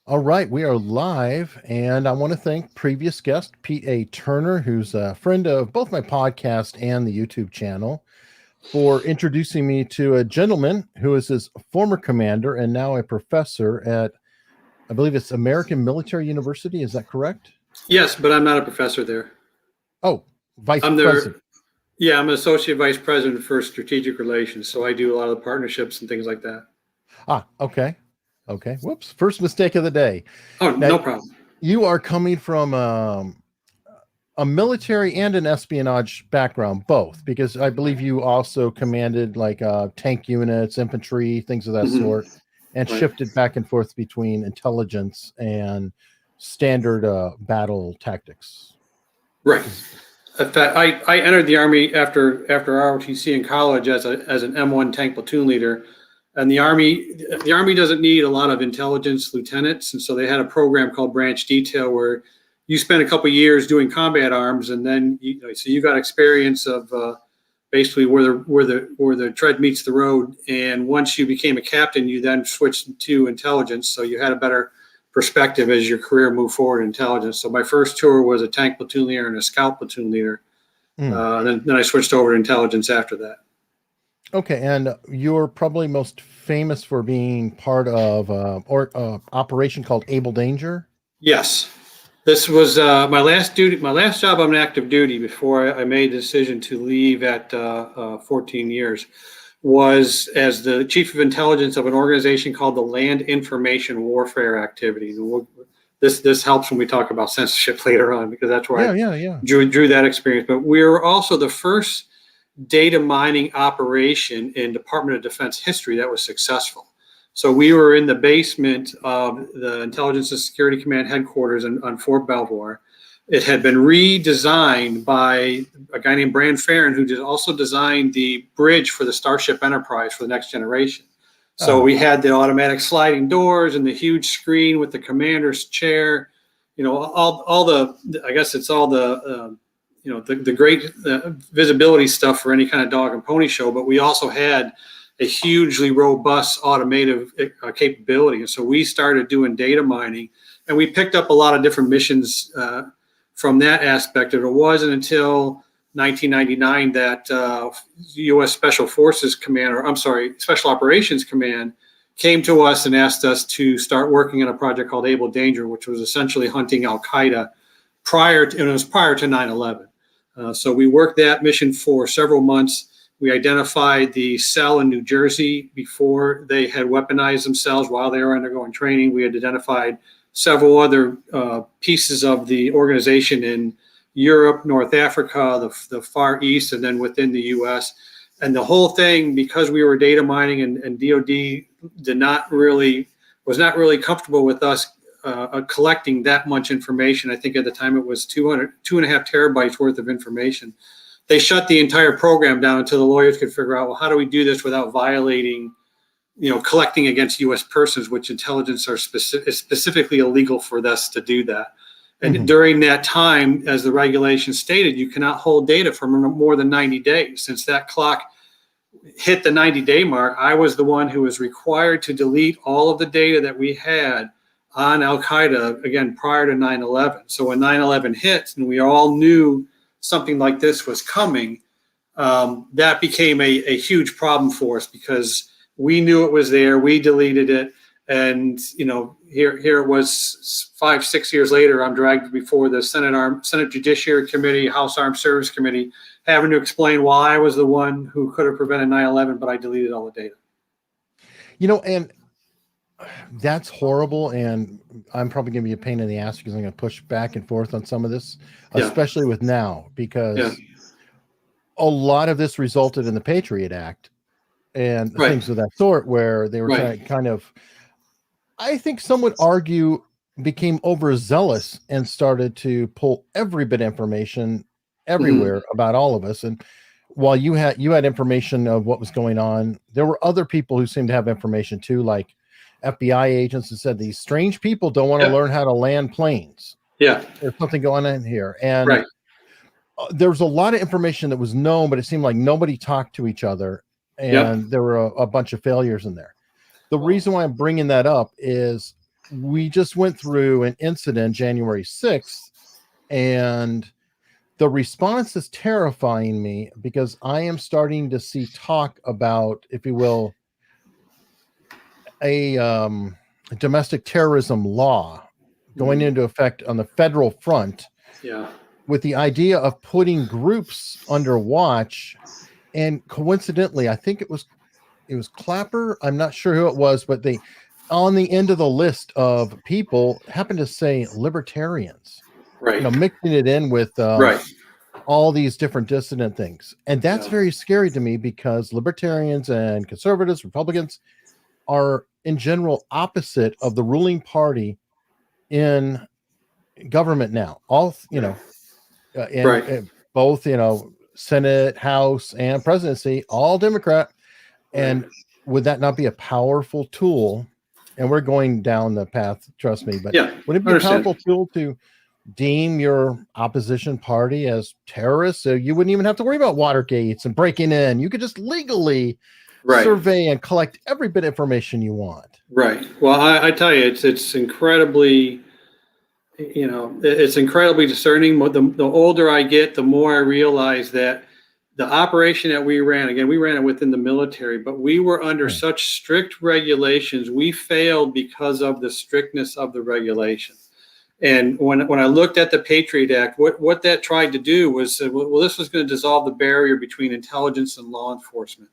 All right, we are live, and I want to thank previous guest Pete A. Turner, who's a friend of both my podcast and the YouTube channel, for introducing me to a gentleman who is his former commander and now a professor at, I believe it's American Military University. Is that correct? Yes, but I'm not a professor there. Oh, vice I'm president. Yeah, I'm an associate vice president for strategic relations, so I do a lot of the partnerships and things like that. Okay. Whoops. First mistake of the day. Oh, Now, no problem. you are coming from a military and an espionage background, both, because I believe you also commanded like tank units, infantry, things of that sort, and shifted back and forth between intelligence and standard battle tactics. Right. In fact, I entered the Army after ROTC in college as an M1 tank platoon leader. And the Army doesn't need a lot of intelligence lieutenants, and so they had a program called Branch Detail where you spend a couple of years doing combat arms, and then so you got experience of basically where the tread meets the road. And once you became a captain, you then switched to intelligence, so you had a better perspective as your career moved forward in intelligence. So my first tour was a tank platoon leader and a scout platoon leader, and then I switched over to intelligence after that. Okay, and you're probably most famous for being part of operation called Able Danger. Yes, this was my last job on active duty before I made the decision to leave at 14 years. Was as the chief of intelligence of an organization called the Land Information Warfare Activity. This helps when we talk about censorship later on, because that's where I drew that experience. But we were also the first data mining operation in Department of Defense history that was successful. So we were in the basement of the Intelligence and Security Command headquarters on Fort Belvoir. It had been redesigned by a guy named Brand Farron, who also designed the bridge for the Starship Enterprise for the next generation. So we had the automatic sliding doors and the huge screen with the commander's chair, all the great visibility stuff for any kind of dog and pony show, but we also had a hugely robust automated capability. And so we started doing data mining, and we picked up a lot of different missions from that aspect. And it wasn't until 1999 that U.S. Special Operations Command came to us and asked us to start working on a project called Able Danger, which was essentially hunting Al-Qaeda prior to 9/11. So we worked that mission for several months. We identified the cell in New Jersey before they had weaponized themselves while they were undergoing training. We had identified several other pieces of the organization in Europe, North Africa, the Far East, and then within the U.S. And the whole thing, because we were data mining and DoD was not really comfortable with us collecting that much information. I think at the time it was 2.5 terabytes worth of information. They shut the entire program down until the lawyers could figure out, well, how do we do this without violating, collecting against U.S. persons, which intelligence is specifically illegal for us to do that. And during that time, as the regulations stated, you cannot hold data for more than 90 days. Since that clock hit the 90-day mark, I was the one who was required to delete all of the data that we had on Al-Qaeda, again, prior to 9/11. So when 9/11 hit and we all knew something like this was coming, that became a huge problem for us, because we knew it was there, we deleted it, and here it was 5-6 years later, I'm dragged before the Senate Judiciary Committee, House Armed Services Committee, having to explain why I was the one who could have prevented 9/11, but I deleted all the data. And that's horrible, and I'm probably going to be a pain in the ass because I'm going to push back and forth on some of this, especially with now, because a lot of this resulted in the Patriot Act and things of that sort, where they were kind of, I think some would argue, became overzealous and started to pull every bit of information everywhere about all of us. And while you had information of what was going on, there were other people who seemed to have information too, like FBI agents, that said these strange people don't want to learn how to land planes. There's something going on here. And there was a lot of information that was known, but it seemed like nobody talked to each other. And there were a bunch of failures in there. The reason why I'm bringing that up is we just went through an incident January 6th, and the response is terrifying me because I am starting to see talk about, if you will, a domestic terrorism law going into effect on the federal front. Yeah. With the idea of putting groups under watch. And coincidentally, I think it was Clapper. I'm not sure who it was, but they, on the end of the list of people, happened to say libertarians, Right. mixing it in with Right. all these different dissident things. And that's very scary to me because libertarians and conservatives, Republicans are in general opposite of the ruling party in government now. All, and both, Senate, House, and presidency, all Democrat. And would that not be a powerful tool? And we're going down the path, trust me, but would it be a powerful tool to deem your opposition party as terrorists? So you wouldn't even have to worry about Watergates and breaking in. You could just legally survey and collect every bit of information you want. Right. Well, I tell you, it's incredibly, it's incredibly discerning. The older I get, the more I realize that the operation that we ran, again, we ran it within the military, but we were under such strict regulations. We failed because of the strictness of the regulation. And when I looked at the Patriot Act, what that tried to do was, well, this was going to dissolve the barrier between intelligence and law enforcement.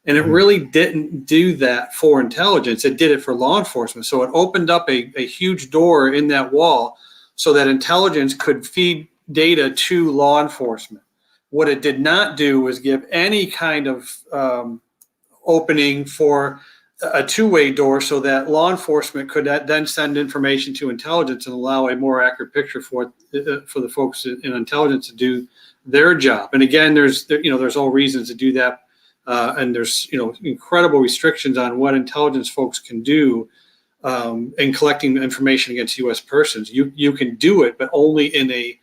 And it really didn't do that for intelligence. It did it for law enforcement. So it opened up a huge door in that wall so that intelligence could feed data to law enforcement. What it did not do was give any kind of opening for a two-way door so that law enforcement could then send information to intelligence and allow a more accurate picture for the folks in intelligence to do their job. And again, there's all reasons to do that. And there's, incredible restrictions on what intelligence folks can do in collecting information against U.S. persons. You can do it, but only in a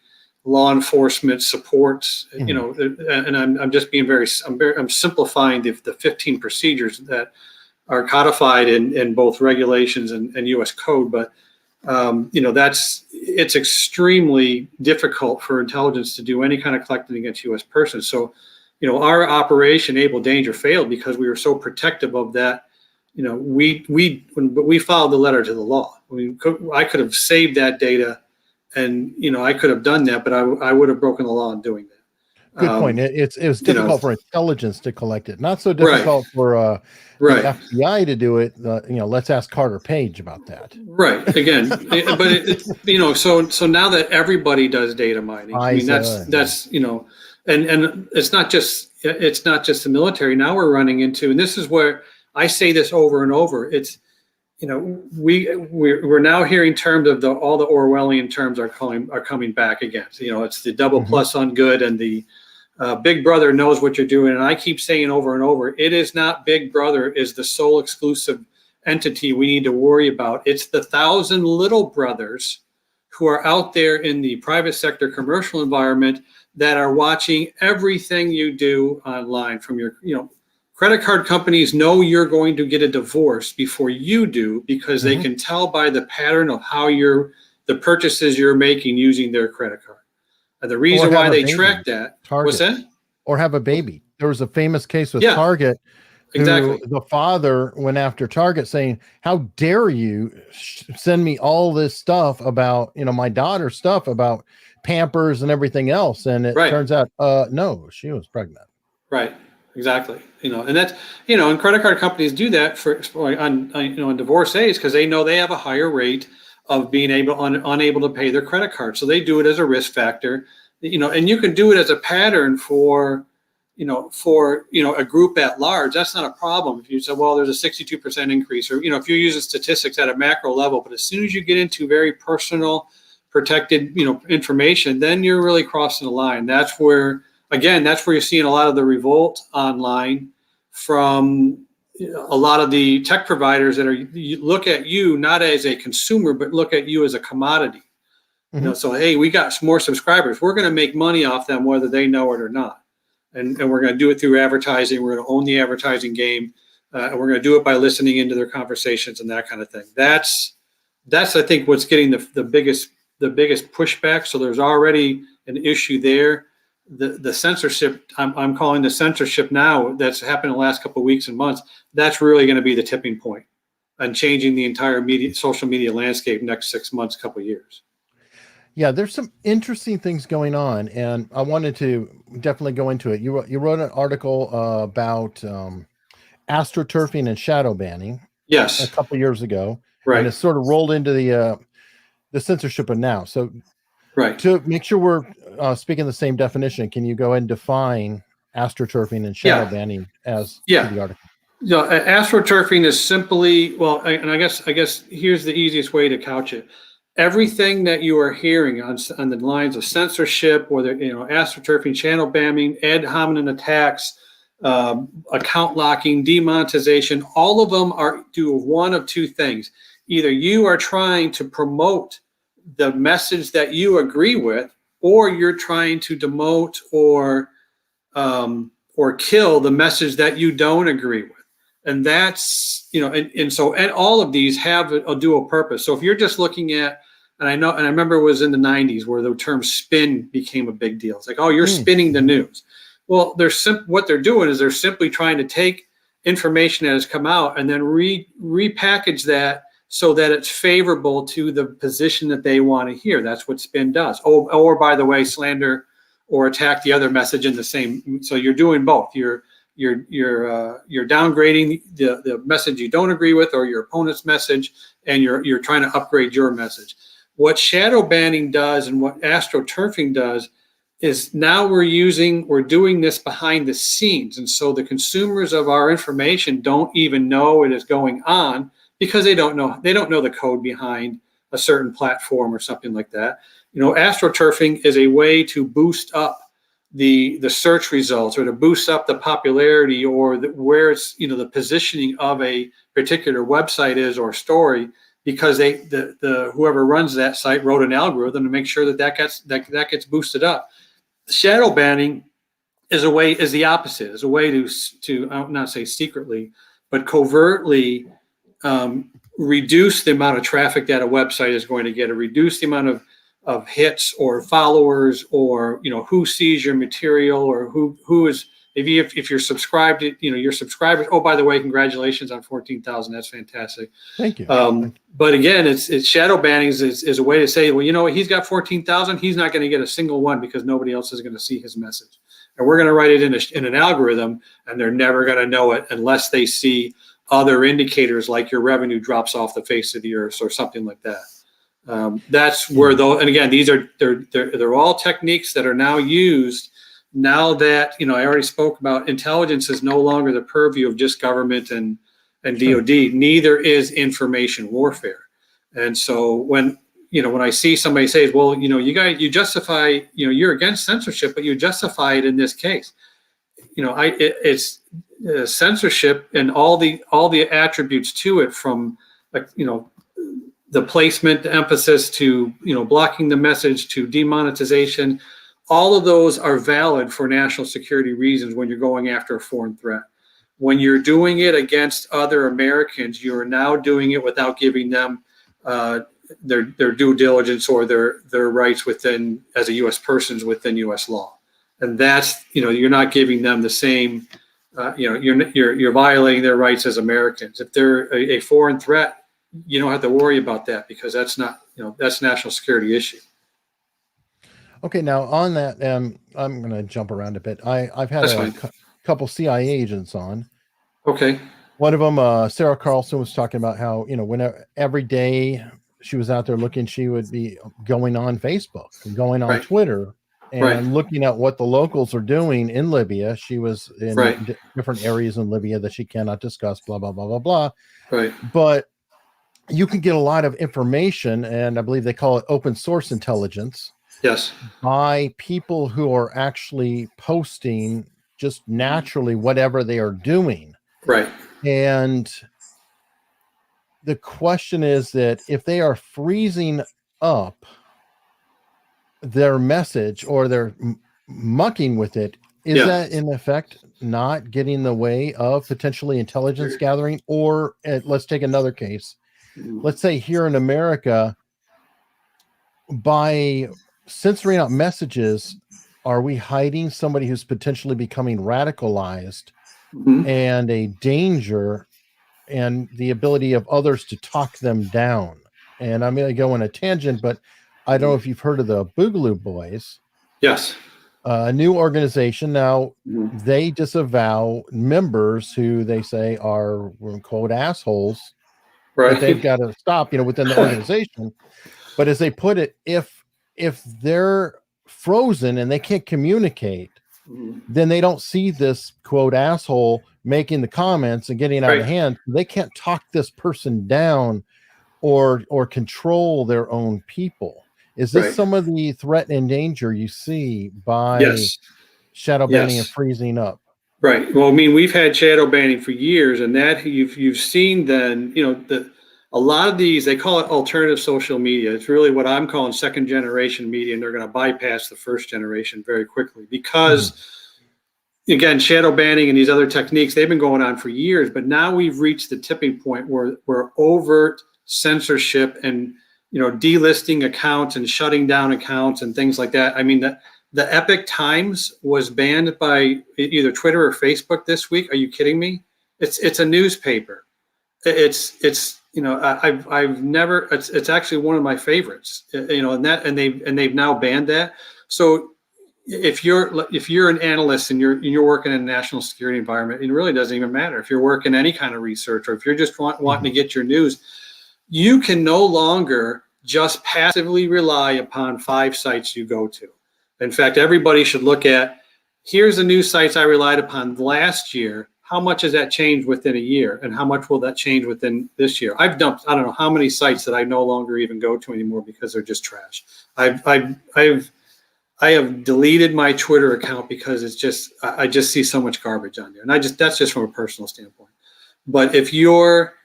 law enforcement supports, and I'm just being I'm simplifying the 15 procedures that are codified in both regulations and U.S. code. But, it's extremely difficult for intelligence to do any kind of collecting against U.S. persons. So, our operation Able Danger failed because we were so protective of that. We followed the letter to the law. I could have saved that data, and I could have done that, but I would have broken the law in doing that. Good point. It was difficult for intelligence to collect it, not so difficult for the FBI to do it. Let's ask Carter Page about that. Right. Again, but so now that everybody does data mining, that's and it's not just the military. Now we're running into, and this is where I say this over and over. It's we're now hearing terms of all the Orwellian terms are coming back again. So, it's the double plus on good and the Big Brother knows what you're doing. And I keep saying over and over, it is not Big Brother is the sole exclusive entity we need to worry about. It's the 1,000 little brothers who are out there in the private sector commercial environment that are watching everything you do online from your, credit card companies know you're going to get a divorce before you do because they can tell by the pattern of how the purchases you're making using their credit card. And the reason why they track that, what's that? Or have a baby. There was a famous case with Target. Exactly. The father went after Target saying, how dare you send me all this stuff about, my daughter's stuff about Pampers and everything else. And it turns out, no, she was pregnant. Right. Exactly. And that's, and credit card companies do that on divorcees because they know they have a higher rate of being unable to pay their credit card. So they do it as a risk factor, and you can do it as a pattern for a group at large. That's not a problem. If you say, well, there's a 62% increase, or, if you're using statistics at a macro level, but as soon as you get into very personal, protected, information, then you're really crossing the line. That's where you're seeing a lot of the revolt online from a lot of the tech providers that look at you not as a consumer, but look at you as a commodity. So, hey, we got some more subscribers. We're going to make money off them, whether they know it or not. And we're going to do it through advertising. We're going to own the advertising game. And we're going to do it by listening into their conversations and that kind of thing. That's that's I think what's getting the biggest pushback. So there's already an issue there. The censorship, I'm calling the censorship now, that's happened in the last couple of weeks and months. That's really going to be the tipping point on changing the entire social media landscape next 6 months, couple of years. Yeah, there's some interesting things going on, and I wanted to definitely go into it. You wrote an article about astroturfing and shadow banning. Yes. A couple of years ago, right? And it's sort of rolled into the censorship of now. So, right. To make sure we're speaking the same definition, can you go ahead and define astroturfing and shadow banning as to the article? Astroturfing is simply, well, and I guess here's the easiest way to couch it. Everything that you are hearing on the lines of censorship, whether astroturfing, channel banning, ad hominem attacks, account locking, demonetization, all of them do one of two things. Either you are trying to promote the message that you agree with, or you're trying to demote or kill the message that you don't agree with. And that's, and all of these have a dual purpose. So if you're just looking at, and I remember it was in the 90s where the term spin became a big deal. It's like, oh, you're spinning the news. Well, what they're doing is they're simply trying to take information that has come out and then repackage that so that it's favorable to the position that they want to hear. That's what spin does. Or by the way, slander or attack the other message in the same. So you're doing both. You're downgrading the message you don't agree with or your opponent's message, and you're trying to upgrade your message. What shadow banning does and what astroturfing does is now we're doing this behind the scenes. And so the consumers of our information don't even know it is going on because they don't know the code behind a certain platform or something like that. Astroturfing is a way to boost up the search results or to boost up the popularity or where it's, the positioning of a particular website is or story, because whoever runs that site wrote an algorithm to make sure that gets boosted up. Shadow banning is the opposite, is a way to I will not say secretly, but covertly reduce the amount of traffic that a website is going to get, or reduce the amount of hits or followers, or who sees your material, or who is, if you're subscribed to your subscribers. Oh, by the way, congratulations on 14,000. That's fantastic. Thank you. But again, it's shadow banning is a way to say, well, he's got 14,000. He's not going to get a single one because nobody else is going to see his message, and we're going to write it in an algorithm, and they're never going to know it unless they see other indicators like your revenue drops off the face of the earth or something like that. That's where and again, they're all techniques that are now used. Now that I already spoke about, intelligence is no longer the purview of just government and DoD. Neither is information warfare. And so when I see somebody say, well, you justify, you're against censorship, but you justify it in this case. It's censorship and all the attributes to it, from the placement, the emphasis, to blocking the message, to demonetization. All of those are valid for national security reasons when you're going after a foreign threat. When you're doing it against other Americans, you are now doing it without giving them their due diligence or their rights as a U.S. persons within U.S. law. And that's, you're not giving them the same, you're violating their rights as Americans. If they're a foreign threat, you don't have to worry about that, because that's not, that's a national security issue. Okay, now on that, I'm going to jump around a bit. I've had a couple CIA agents on. Okay. One of them, Sarah Carlson, was talking about how, whenever every day she was out there looking, she would be going on Facebook and going on Twitter and looking at what the locals are doing in Libya. She was in different areas in Libya that she cannot discuss, blah, blah, blah, blah, blah. Right. But you can get a lot of information, and I believe they call it open source intelligence. Yes. By people who are actually posting just naturally whatever they are doing. Right. And the question is that if they are freezing up their message or they're mucking with it, is that in effect not getting in the way of potentially intelligence gathering? Or let's take another case. let's say here in America, by censoring out messages, are we hiding somebody who's potentially becoming radicalized and a danger and the ability of others to talk them down? And I'm going to go on a tangent, but I don't know if you've heard of the Boogaloo Boys. Yes. A new organization. Now, they disavow members who they say are, quote, assholes, Right. that they've got to stop, within the organization. But as they put it, if they're frozen and they can't communicate, then they don't see this, quote, asshole making the comments and getting out of hand. They can't talk this person down or control their own people. Is this some of the threat and danger you see by shadow banning and freezing up? Right. Well, I mean, we've had shadow banning for years, and that you've seen then, a lot of these, they call it alternative social media. It's really what I'm calling second generation media, and they're going to bypass the first generation very quickly because, again, shadow banning and these other techniques, they've been going on for years, but now we've reached the tipping point where overt censorship and, delisting accounts and shutting down accounts and things like that. I mean, the Epic Times was banned by either Twitter or Facebook this week. Are you kidding me? It's a newspaper. It's I've never. It's actually one of my favorites. And they've now banned that. So if you're an analyst and you're working in a national security environment, it really doesn't even matter if you're working any kind of research or if you're just wanting to get your news. You can no longer just passively rely upon 5 sites you go to. In fact, everybody should look at, here's the news sites I relied upon last year. How much has that changed within a year? And how much will that change within this year? I've dumped, I don't know how many sites that I no longer even go to anymore because they're just trash. I have deleted my Twitter account because I just see so much garbage on there. And that's just from a personal standpoint. But if you're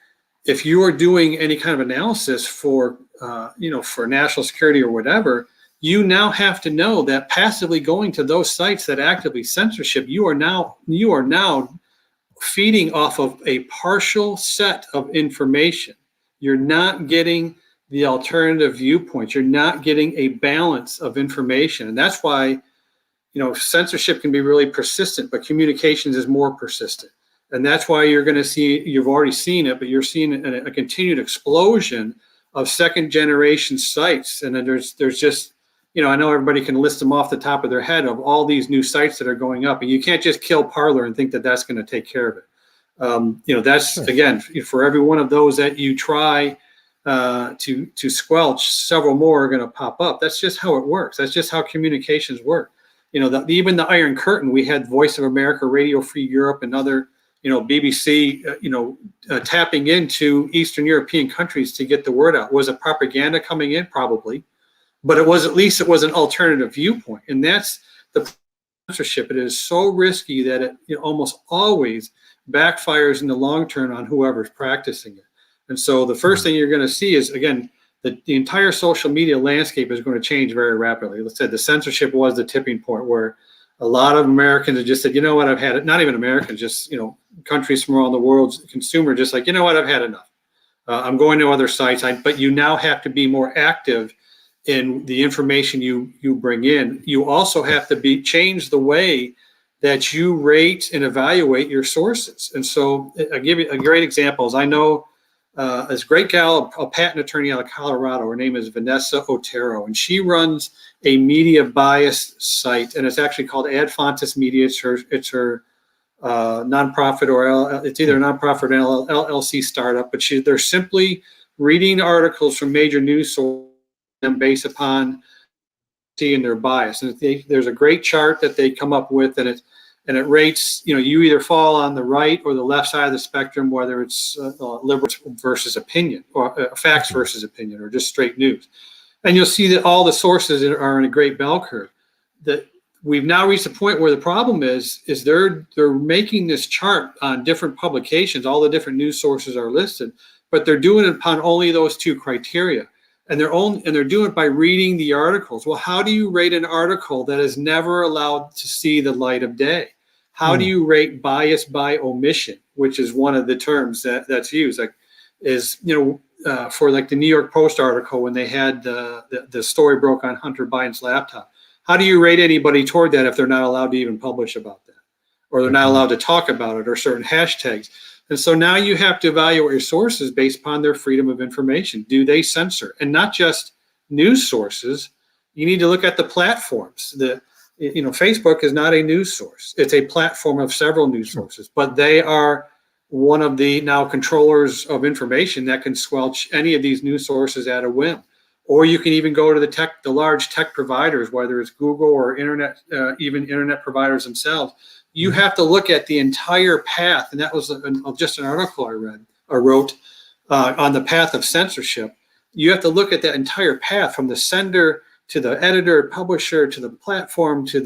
doing any kind of analysis for national security or whatever, you now have to know that passively going to those sites that actively censorship, you are now feeding off of a partial set of information. You're not getting the alternative viewpoints. You're not getting a balance of information. And that's why, censorship can be really persistent, but communications is more persistent. And that's why you're going to see, you've already seen it, but you're seeing a continued explosion of second generation sites. And then there's just, I know everybody can list them off the top of their head of all these new sites that are going up, and you can't just kill Parler and think that that's going to take care of it. That's, again, for every one of those that you try to squelch, several more are going to pop up. That's just how it works. That's just how communications work. Even the Iron Curtain, we had Voice of America, Radio Free Europe, and other, BBC, tapping into Eastern European countries to get the word out. Was it propaganda coming in? Probably. But at least it was an alternative viewpoint. And that's the censorship. It is so risky that it almost always backfires in the long term on whoever's practicing it. And so the first thing you're going to see is, again, the entire social media landscape is going to change very rapidly. Let's say the censorship was the tipping point where a lot of Americans have just said, you know what, I've had it. Not even Americans, just, countries from around the world, consumer, just like, you know what, I've had enough. I'm going to other sites. But you now have to be more active in the information you bring in. You also have to change the way that you rate and evaluate your sources. And so I'll give you a great example. Is I know this great gal, a patent attorney out of Colorado. Her name is Vanessa Otero, and she runs a media bias site, and it's actually called Ad Fontes Media. It's her nonprofit, or it's either a nonprofit or LLC startup, but they're simply reading articles from major news sources based upon seeing their bias. And there's a great chart that they come up with, and it rates, you either fall on the right or the left side of the spectrum, whether it's liberal versus opinion, or facts versus opinion, or just straight news. And you'll see that all the sources are in a great bell curve. That we've now reached a point where the problem is they're making this chart on different publications. All the different news sources are listed, but they're doing it upon only those 2 criteria. And they're doing it by reading the articles. Well, how do you rate an article that is never allowed to see the light of day? How do you rate bias by omission, which is one of the terms that's used? Like, for like the New York Post article when they had the story broke on Hunter Biden's laptop. How do you rate anybody toward that if they're not allowed to even publish about that, or they're not allowed to talk about it, or certain hashtags? And so now you have to evaluate your sources based upon their freedom of information. Do they censor? And not just news sources. You need to look at the platforms. Facebook is not a news source. It's a platform of several news sources, but they are one of the now controllers of information that can squelch any of these news sources at a whim. Or you can even go to the large tech providers, whether it's Google or even internet providers themselves. You have to look at the entire path, and that was just an article I wrote on the path of censorship. You have to look at that entire path from the sender to the editor, publisher, to the platform, to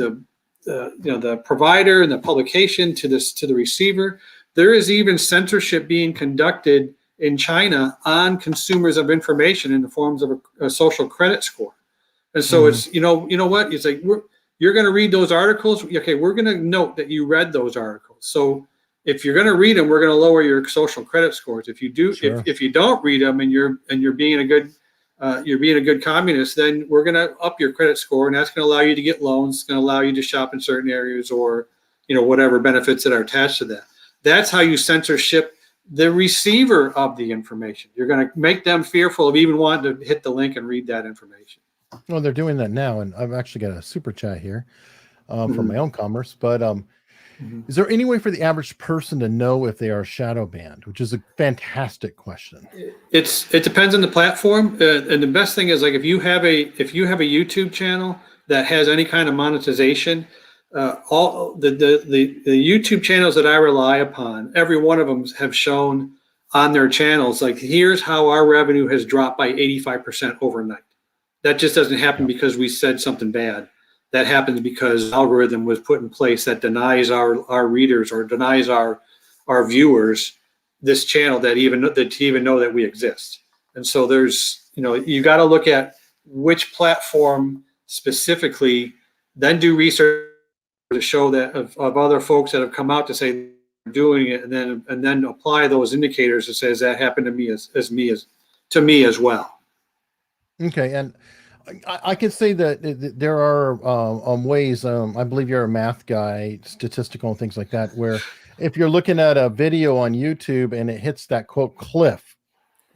the provider and the publication, to the receiver. There is even censorship being conducted in China on consumers of information in the forms of a social credit score. And so it's, you know what? It's like, you're going to read those articles. Okay, we're going to note that you read those articles. So if you're going to read them, we're going to lower your social credit scores. If you do, if you don't read them and you're being a good communist, then we're going to up your credit score, and that's going to allow you to get loans. It's going to allow you to shop in certain areas, or whatever benefits that are attached to that. That's how you censorship the receiver of the information. You're going to make them fearful of even wanting to hit the link and read that information. Well, they're doing that now, and I've actually got a super chat here from my own commerce. But is there any way for the average person to know if they are shadow banned? Which is a fantastic question. It depends on the platform, and the best thing is, like, if you have a YouTube channel that has any kind of monetization, all the YouTube channels that I rely upon, every one of them have shown on their channels, like, here's how our revenue has dropped by 85% overnight. That just doesn't happen because we said something bad. That happens because algorithm was put in place that denies our readers, or denies our viewers this channel that even know that we exist. And so there's, you got to look at which platform specifically, then do research to show that of other folks that have come out to say they're doing it, and then apply those indicators that says that happened to me as well. Okay, and I can say that there are ways. I believe you're a math guy, statistical and things like that, where if you're looking at a video on YouTube and it hits that quote cliff,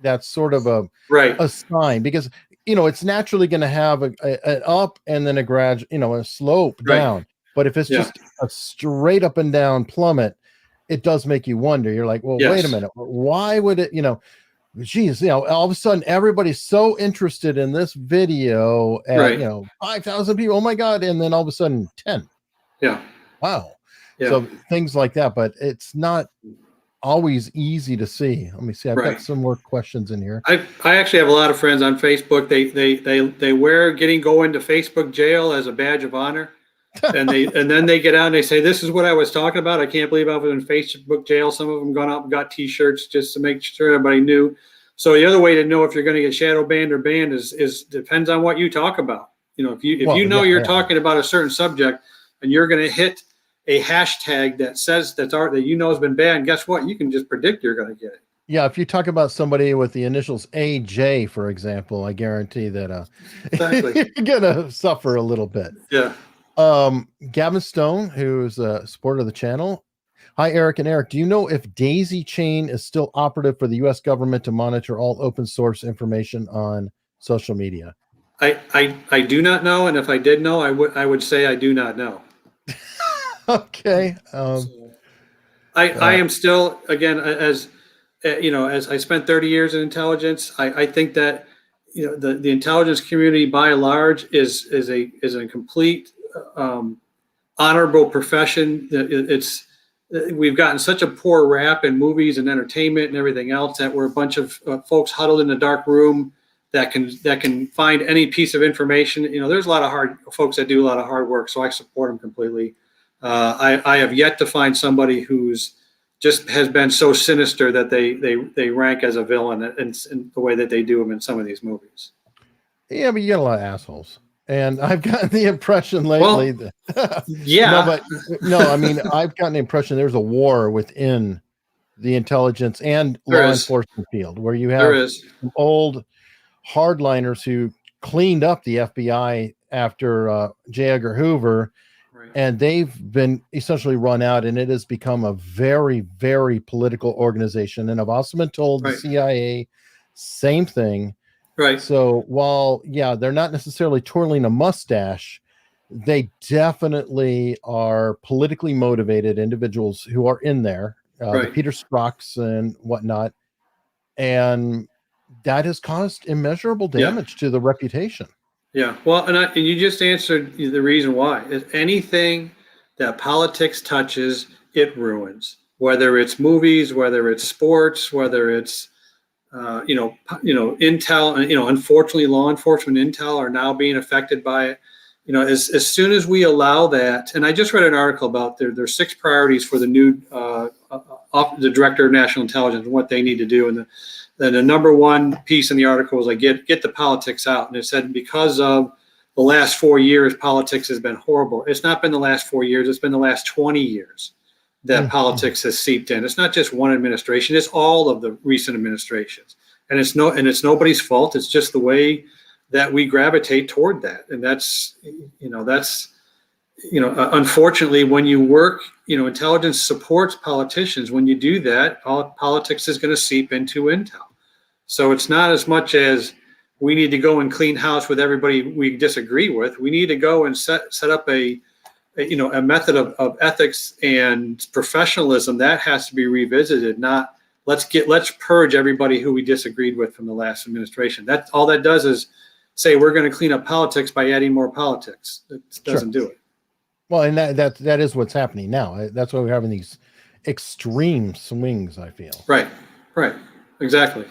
that's sort of a sign, because it's naturally going to have an up and then a gradual, a slope down. But if it's just a straight up and down plummet, it does make you wonder. You're like, well, wait a minute, why would it? Geez, all of a sudden everybody's so interested in this video at 5,000 people. Oh my God. And then all of a sudden 10. Yeah. Wow. Yeah. So things like that, but it's not always easy to see. Let me see. I've got some more questions in here. I actually have a lot of friends on Facebook. They wear going to Facebook jail as a badge of honor. And then they get out and they say, this is what I was talking about. I can't believe I was in Facebook jail. Some of them gone out and got T-shirts just to make sure everybody knew. So the other way to know if you're going to get shadow banned or banned is depends on what you talk about. If you're talking about a certain subject and you're going to hit a hashtag that says that has been banned, guess what? You can just predict you're going to get it. Yeah, if you talk about somebody with the initials AJ, for example, I guarantee that exactly. You're going to suffer a little bit. Yeah. Gavin Stone, who's a supporter of the channel. Hi, Eric and Eric. Do you know if Daisy Chain is still operative for the U.S. government to monitor all open source information on social media? I do not know, and if I did know, I would say I do not know. Okay. I am still, again, as I spent 30 years in intelligence, I think that the intelligence community by and large is a complete honorable profession. We've gotten such a poor rap in movies and entertainment and everything else that we're a bunch of folks huddled in a dark room that can find any piece of information. There's a lot of hard folks that do a lot of hard work, so I support them completely. I have yet to find somebody who's just has been so sinister that they rank as a villain in the way that they do them in some of these movies. Yeah, but you get a lot of assholes. And I've gotten the impression lately that yeah. I mean, I've gotten the impression there's a war within the intelligence and There law is. enforcement field, where you There have is. some old hardliners who cleaned up the FBI after J. Edgar Hoover, Right. and they've been essentially run out, and it has become a very, very political organization. And I've also been told the Right. CIA, same thing. Right. So while, yeah, they're not necessarily twirling a mustache, they definitely are politically motivated individuals who are in there, the Right. Peter Strzok's and whatnot. And that has caused immeasurable damage to the reputation. Yeah. Well, and you just answered the reason why. If anything that politics touches, it ruins. Whether it's movies, whether it's sports, whether it's intel, and unfortunately, law enforcement intel are now being affected by it. As soon as we allow that, and I just read an article about there's 6 priorities for the new the Director of National Intelligence and what they need to do, and the number one piece in the article was like get the politics out, and it said because of the last 4 years, politics has been horrible. It's not been the last 4 years; it's been the last 20 years that politics has seeped in. It's not just one administration; it's all of the recent administrations, and it's nobody's fault. It's just the way that we gravitate toward that, and that's unfortunately, when you work, intelligence supports politicians. When you do that, politics is going to seep into intel. So it's not as much as we need to go and clean house with everybody we disagree with. We need to go and set up a method of ethics and professionalism that has to be revisited. Not let's purge everybody who we disagreed with from the last administration. That's all that does is say we're going to clean up politics by adding more politics. It doesn't do it. Well, and that is what's happening now. That's why we're having these extreme swings, I feel. Right, exactly.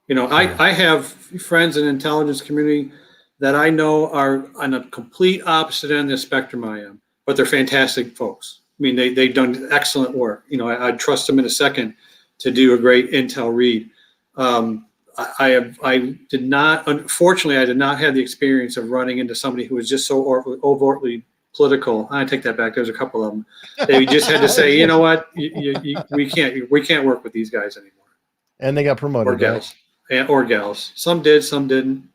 I have friends in the intelligence community that I know are on a complete opposite end of the spectrum I am, but they're fantastic folks. I mean, they've done excellent work. I'd trust them in a second to do a great intel read. Unfortunately, I did not have the experience of running into somebody who was just so overtly political. I take that back. There's a couple of them. They just had to say, you know what, we can't work with these guys anymore. And they got promoted. Or gals. Right? Or gals. Some did, some didn't.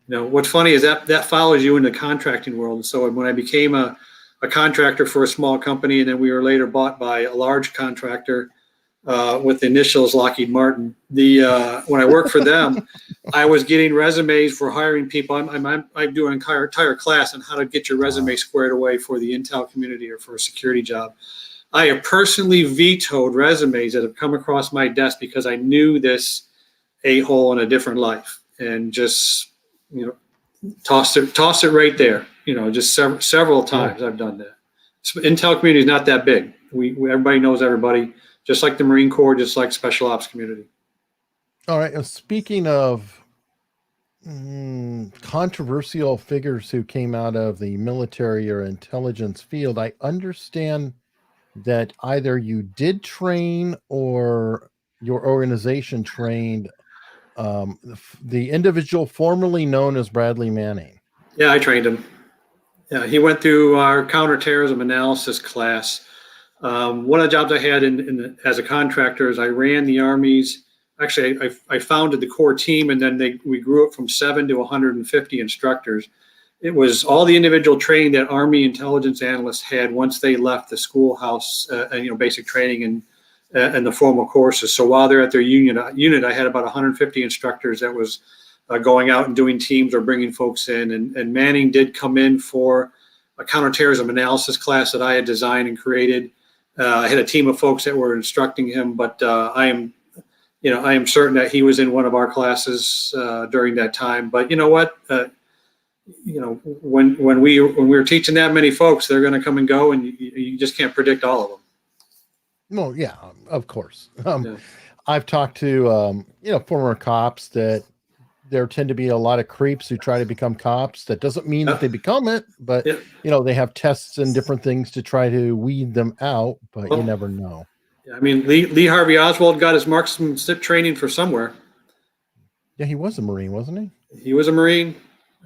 What's funny is that follows you in the contracting world. So when I became a contractor for a small company, and then we were later bought by a large contractor with the initials Lockheed Martin. When I worked for them, I was getting resumes for hiring people. I'm doing an entire class on how to get your resume squared away for the intel community or for a security job. I have personally vetoed resumes that have come across my desk because I knew this a-hole in a different life, and just toss it right there. Just several times I've done that. Intel community is not that big. We everybody knows everybody. Just like the Marine Corps, just like special ops community. All right. Speaking of controversial figures who came out of the military or intelligence field, I understand that either you did train or your organization trained the individual formerly known as Bradley Manning. Yeah, I trained him. Yeah, he went through our counterterrorism analysis class. One of the jobs I had as a contractor is I ran the Army's. Actually, I founded the core team, and then we grew it from 7 to 150 instructors. It was all the individual training that Army intelligence analysts had once they left the schoolhouse, basic training and the formal courses. So while they're at their unit, I had about 150 instructors that was going out and doing teams or bringing folks in. And Manning did come in for a counterterrorism analysis class that I had designed and created. I had a team of folks that were instructing him, but I am certain that he was in one of our classes during that time. But you know what? When we were teaching that many folks, they're going to come and go, and you just can't predict all of them. Well, yeah, of course. I've talked to former cops that there tend to be a lot of creeps who try to become cops. That doesn't mean that they become it, but they have tests and different things to try to weed them out, but you never know. I mean, Lee Harvey Oswald got his marksmanship training for somewhere. Yeah, he was a Marine, wasn't he? He was a Marine.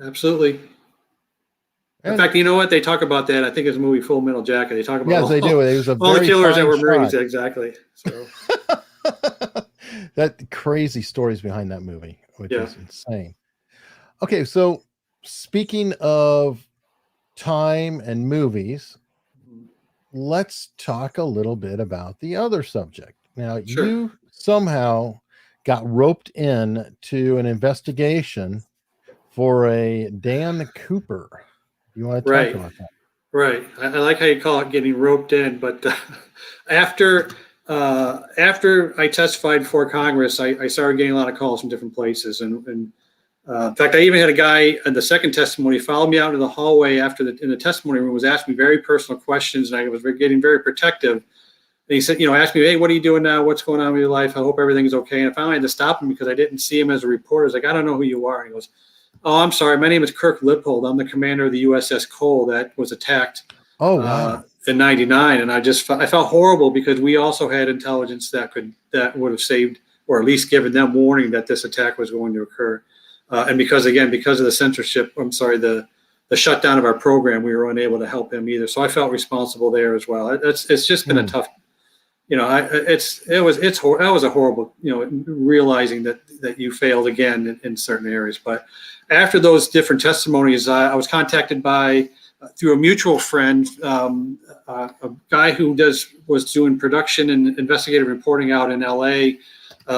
Absolutely. In fact, you know what? They talk about that. I think it's a movie Full Metal Jacket. They talk about they do. It was all the killers that were Marines. Exactly. So. That crazy stories behind that movie, which Yeah. is insane. Okay, so speaking of time and movies, let's talk a little bit about the other subject. Now, Sure. you somehow got roped in to an investigation for a Dan Cooper. You want to talk about that? Right. I like how you call it getting roped in, but after I testified before Congress, I started getting a lot of calls from different places, and in fact, I even had a guy in the second testimony follow me out into the hallway in the testimony room, was asking me very personal questions, and I was getting very protective. And he said, asked me, "Hey, what are you doing now? What's going on with your life? I hope everything's okay." And I finally had to stop him because I didn't see him as a reporter. I was like, "I don't know who you are." And he goes, "Oh, I'm sorry. My name is Kirk Lippold. I'm the commander of the USS Cole that was attacked in '99." And I felt horrible because we also had intelligence that would have saved, or at least given them warning that this attack was going to occur. And because of the censorship, the shutdown of our program, we were unable to help him either. So I felt responsible there as well. It's just been a tough, that was a horrible, realizing that you failed again in certain areas. But after those different testimonies, I was contacted through a mutual friend, a guy who was doing production and investigative reporting out in LA,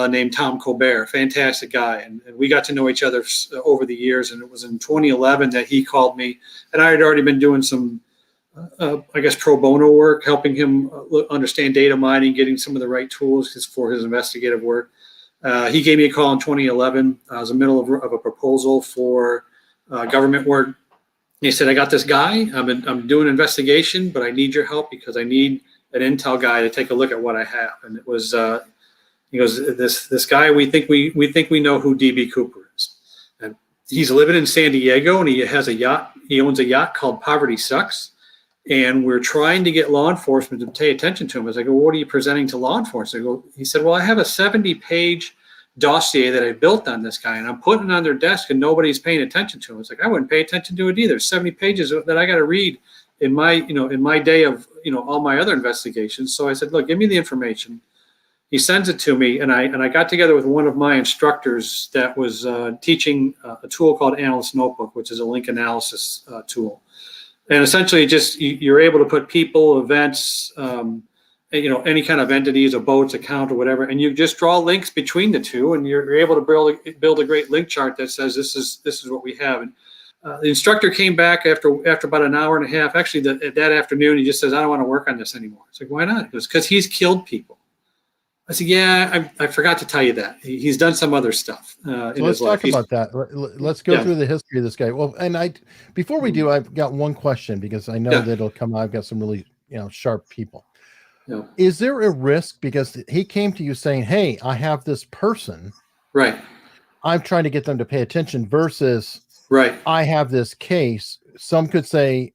named Tom Colbert, fantastic guy. And we got to know each other over the years. And it was in 2011 that he called me, and I had already been doing some, pro bono work, helping him understand data mining, getting some of the right tools for his investigative work. He gave me a call in 2011. I was in the middle of a proposal for government work. He said, "I got this guy. I'm doing an investigation, but I need your help because I need an intel guy to take a look at what I have." And it was, he goes, "This guy, we think we know who DB Cooper is, and he's living in San Diego, and he has a yacht. He owns a yacht called Poverty Sucks, and we're trying to get law enforcement to pay attention to him." I was like, "Well, what are you presenting to law enforcement?" He said, "Well, I have a 70-page dossier that I built on this guy, and I'm putting it on their desk, and nobody's paying attention to him." It's like, I wouldn't pay attention to it either. 70 pages that I got to read in my day of all my other investigations. So I said, "Look, give me the information." He sends it to me, and I got together with one of my instructors that was teaching a tool called Analyst Notebook, which is a link analysis tool. And essentially, just you're able to put people, events, any kind of entities, a boat's account or whatever, and you just draw links between the two, and you're able to build a great link chart that says this is what we have. And the instructor came back after about an hour and a half. Actually, that afternoon, he just says, "I don't want to work on this anymore." It's like, "Why not?" He goes, "Because he's killed people." I said, "Yeah, I forgot to tell you that. He's done some other stuff in his life." So let's talk about that. Let's go through the history of this guy. Well, and before we do, I've got one question because I know that it'll come out. I've got some really sharp people. Yeah. Is there a risk because he came to you saying, "Hey, I have this person. Right. I'm trying to get them to pay attention," versus, "Right, "I have this case." Some could say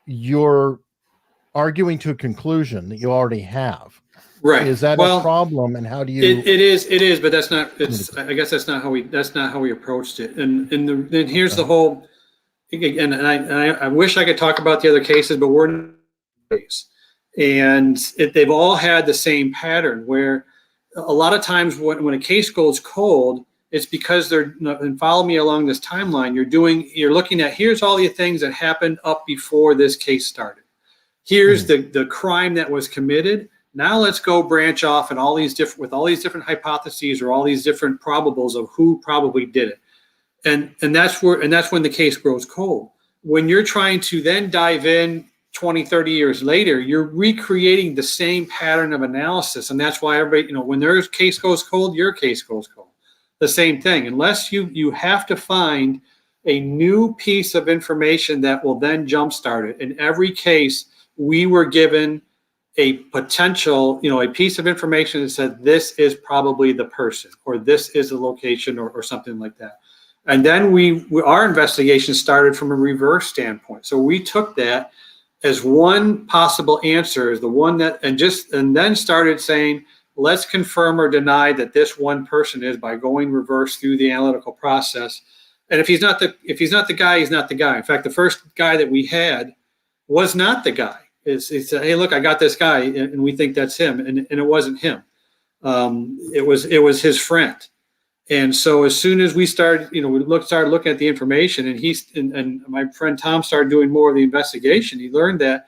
you're arguing to a conclusion that you already have. right." Is that a problem? And how do you? It is, but that's not. I guess that's not how we approached it. And then here's the whole. And I wish I could talk about the other cases, but we're in case. And they've all had the same pattern where a lot of times when a case goes cold, it's because and follow me along this timeline. You're looking at, here's all the things that happened up before this case started. Here's the crime that was committed. Now let's go branch off and all these different hypotheses or all these different probables of who probably did it. And that's when the case grows cold. When you're trying to then dive in 20, 30 years later, you're recreating the same pattern of analysis. And that's why everybody, when their case goes cold, your case goes cold. The same thing, unless you have to find a new piece of information that will then jumpstart it. In every case, we were given a potential, a piece of information that said, this is probably the person, or this is the location, or something like that. And then our investigation started from a reverse standpoint. So we took that as one possible answer, as the one that, and then started saying, let's confirm or deny that this one person is by going reverse through the analytical process. And if he's not the guy, he's not the guy. In fact, the first guy that we had was not the guy. It's hey, look, I got this guy, and we think that's him, and it wasn't him. it was his friend. And so as soon as we started, we started looking at the information, and my friend Tom started doing more of the investigation, he learned that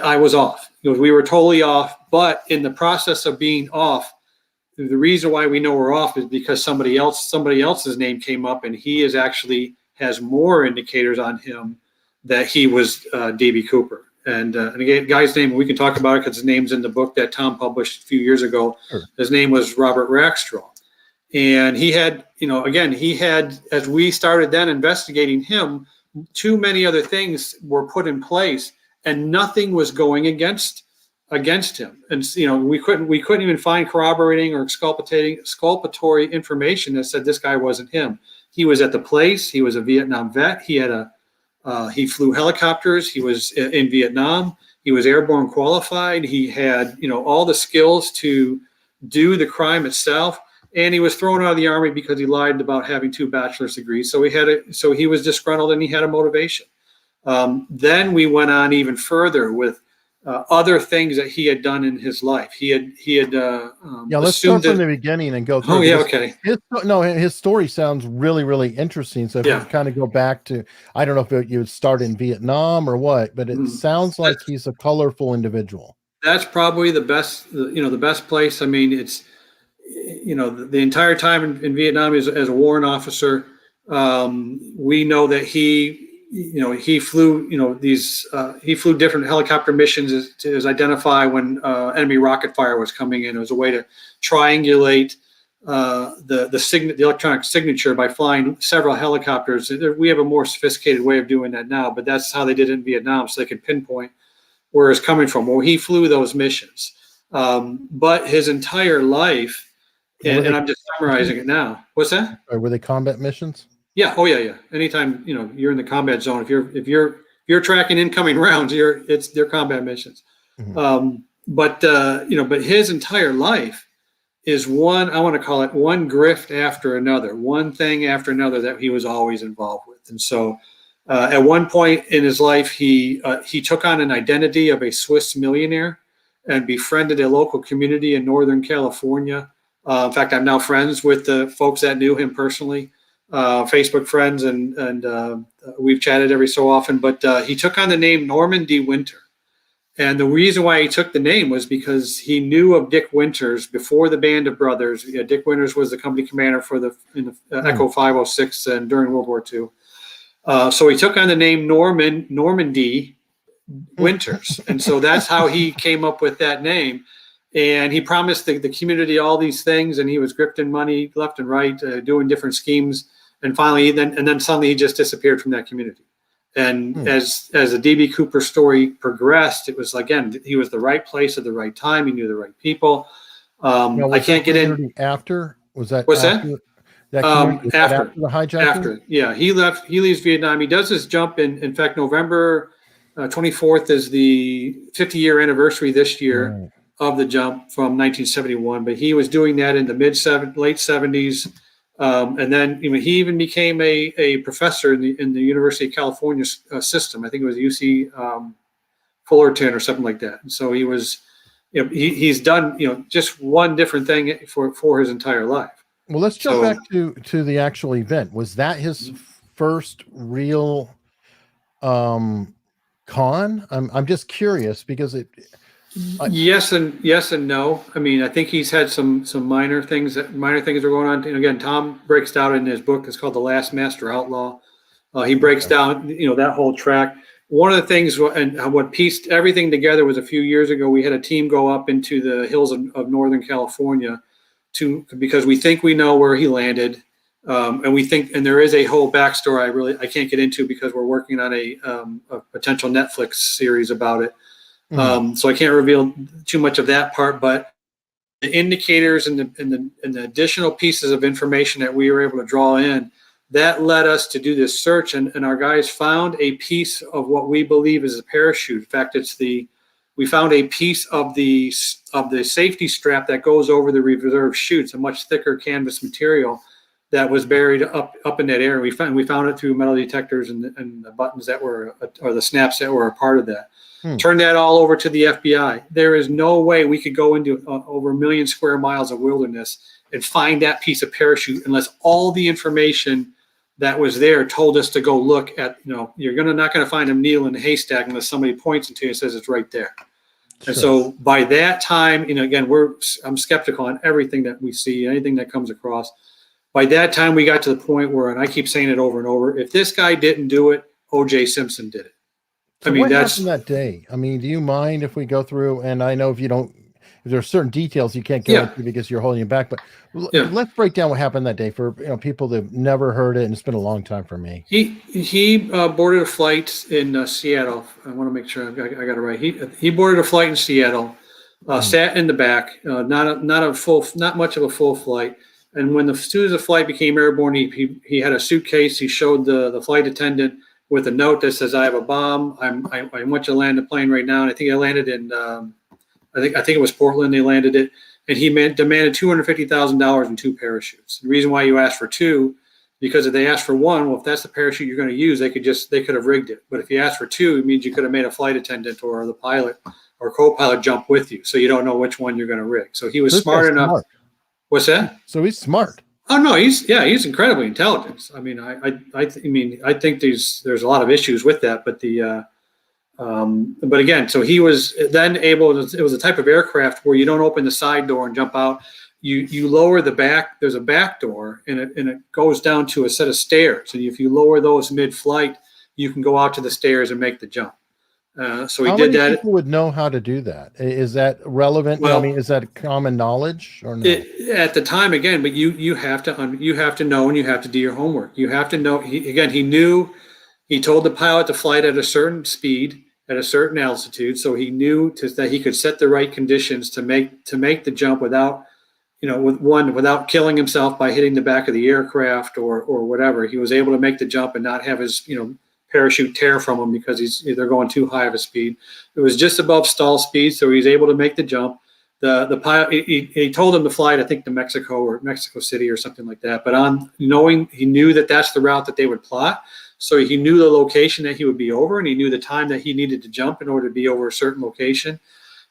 I was off. We were totally off. But in the process of being off, the reason why we know we're off is because somebody else's name came up, and he has more indicators on him that he was DB Cooper. And again, guy's name, we can talk about it because his name's in the book that Tom published a few years ago. Sure. His name was Robert Rackstraw. And he had, as we started then investigating him, too many other things were put in place, and nothing was going against him. And we couldn't even find corroborating or exculpatory information that said this guy wasn't him. He was at the place. He was a Vietnam vet. He flew helicopters. He was in Vietnam. He was airborne qualified. He had all the skills to do the crime itself. And he was thrown out of the Army because he lied about having 2 bachelor's degrees. So he was disgruntled, and he had a motivation. Then we went on even further with other things that he had done in his life. He had let's start from the beginning and go through. Oh yeah, okay. His story sounds really, really interesting. So if you kind of go back to, I don't know if you would start in Vietnam or what, but it sounds like he's a colorful individual. That's probably the best, the best place. I mean, it's, the entire time in Vietnam as a warrant officer, we know that he flew, he flew different helicopter missions to identify when enemy rocket fire was coming in. It was a way to triangulate the electronic signature by flying several helicopters. We have a more sophisticated way of doing that now, but that's how they did it in Vietnam, so they could pinpoint where it's coming from. Well, he flew those missions, but his entire life, and I'm just summarizing it now. What's that? Were they combat missions? Yeah. Oh, yeah. Anytime you're in the combat zone, if you're tracking incoming rounds, they're combat missions. Mm-hmm. But his entire life is I want to call it one grift after another, one thing after another that he was always involved with. And so, at one point in his life, he took on an identity of a Swiss millionaire and befriended a local community in Northern California. In fact, I'm now friends with the folks that knew him personally. Facebook friends, and we've chatted every so often, but he took on the name Norman D. Winter. And the reason why he took the name was because he knew of Dick Winters before the Band of Brothers. Dick Winters was the company commander for Echo 506 and during World War II. So he took on the name Norman D. Winters. And so that's how he came up with that name. And he promised the community all these things, and he was grifting money left and right, doing different schemes. And finally, then suddenly he just disappeared from that community. And as the DB Cooper story progressed, it was, again, he was the right place at the right time. He knew the right people. I can't get in. After? Was that? What's after, that? After the hijacking? After, yeah. He leaves Vietnam. He does this jump in fact, November 24th is the 50-year anniversary this year of the jump from 1971. But he was doing that in the late 70s. And then he even became a professor in the University of California system. I think it was UC Fullerton or something like that. And so he was, he's done just one different thing for his entire life. Well, let's jump back to the actual event. Was that his first real con? I'm just curious because yes and no. I mean, I think he's had some minor things are going on. And again, Tom breaks down in his book. It's called The Last Master Outlaw. He breaks down that whole track. One of the things and what pieced everything together was a few years ago, we had a team go up into the hills of Northern California because we think we know where he landed. And we think, and there is a whole backstory I can't get into because we're working on a potential Netflix series about it. So I can't reveal too much of that part, but the indicators and the additional pieces of information that we were able to draw in, that led us to do this search, and our guys found a piece of what we believe is a parachute. In fact, we found a piece of the safety strap that goes over the reserve chutes, a much thicker canvas material that was buried up in that area. We found it through metal detectors and the buttons that were, or the snaps that were a part of that. Turned that all over to the FBI. There is no way we could go into over 1 million square miles of wilderness and find that piece of parachute unless all the information that was there told us to go look at, you're not going to find a needle in a haystack unless somebody points it to you and says it's right there. Sure. And so by that time, again, I'm skeptical on everything that we see, anything that comes across. By that time, we got to the point where, and I keep saying it over and over, if this guy didn't do it, O.J. Simpson did it. So what happened that day? I mean, do you mind if we go through, and I know if there are certain details you can't go into because you're holding it back, but let's break down what happened that day for people that have never heard it, and it's been a long time for me. He boarded a flight in Seattle. I want to make sure I got it right. He boarded a flight in Seattle, sat in the back, not much of a full flight. And as soon as the flight became airborne, he had a suitcase. He showed the flight attendant with a note that says, "I have a bomb. I want you to land the plane right now." And I think I landed in, I think it was Portland. They landed it, and he demanded $250,000 and 2 parachutes. The reason why you asked for 2, because if they asked for 1, well, if that's the parachute you're going to use, they could have rigged it. But if you asked for 2, it means you could have made a flight attendant or the pilot or co-pilot jump with you, so you don't know which one you're going to rig. So he was smart enough. Smart. What's that? So he's smart. Oh no, he's incredibly intelligent. I mean, I think there's a lot of issues with that, but but again, so he was then able. It was a type of aircraft where you don't open the side door and jump out. You lower the back. There's a back door, and it goes down to a set of stairs. And if you lower those mid-flight, you can go out to the stairs and make the jump. So he did that. How many people would know how to do that? Is that relevant? Well, I mean, is that common knowledge or no? At the time, again, but you have to know, and you have to do your homework. You have to know. He knew. He told the pilot to fly at a certain speed, at a certain altitude, so he knew that he could set the right conditions to make the jump without, without killing himself by hitting the back of the aircraft or whatever. He was able to make the jump and not have his parachute tear from him because they're going too high of a speed. It was just above stall speed, so he's able to make the jump. The pilot, he told him to fly, I think, to Mexico or Mexico City or something like that. But he knew that that's the route that they would plot. So he knew the location that he would be over, and he knew the time that he needed to jump in order to be over a certain location.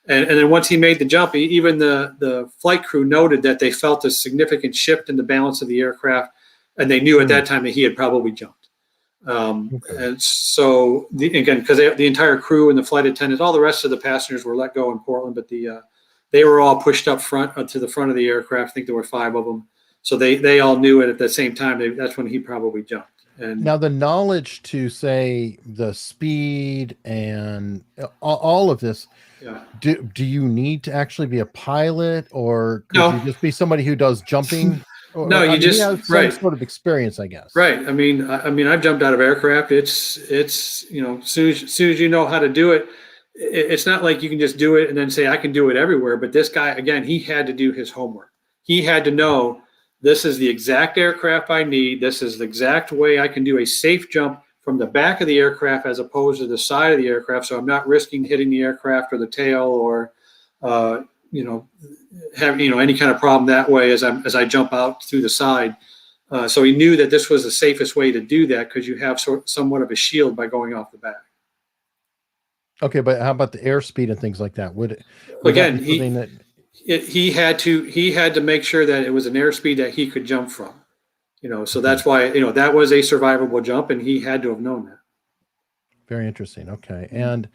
And then once he made the jump, even the flight crew noted that they felt a significant shift in the balance of the aircraft, and they knew at that time that he had probably jumped. And so again, because the entire crew and the flight attendants, all the rest of the passengers were let go in Portland, but they were all pushed up front to the front of the aircraft. I think there were 5 of them. So they all knew it at the same time. That's when he probably jumped. And now the knowledge to say the speed and all of this, do you need to actually be a pilot, or could you just be somebody who does jumping? No, you just have some sort of experience, I guess. Right. I mean, I've jumped out of aircraft. It's as soon as you know how to do it, it's not like you can just do it and then say I can do it everywhere. But this guy, again, he had to do his homework. He had to know this is the exact aircraft I need. This is the exact way I can do a safe jump from the back of the aircraft as opposed to the side of the aircraft. So I'm not risking hitting the aircraft or the tail or have any kind of problem that way as I jump out through the side. So he knew that this was the safest way to do that because you have somewhat of a shield by going off the back. Okay, but how about the airspeed and things like that? Would again that be something that he had to make sure that it was an airspeed that he could jump from. So that's why that was a survivable jump, and he had to have known that. Very interesting. Okay, and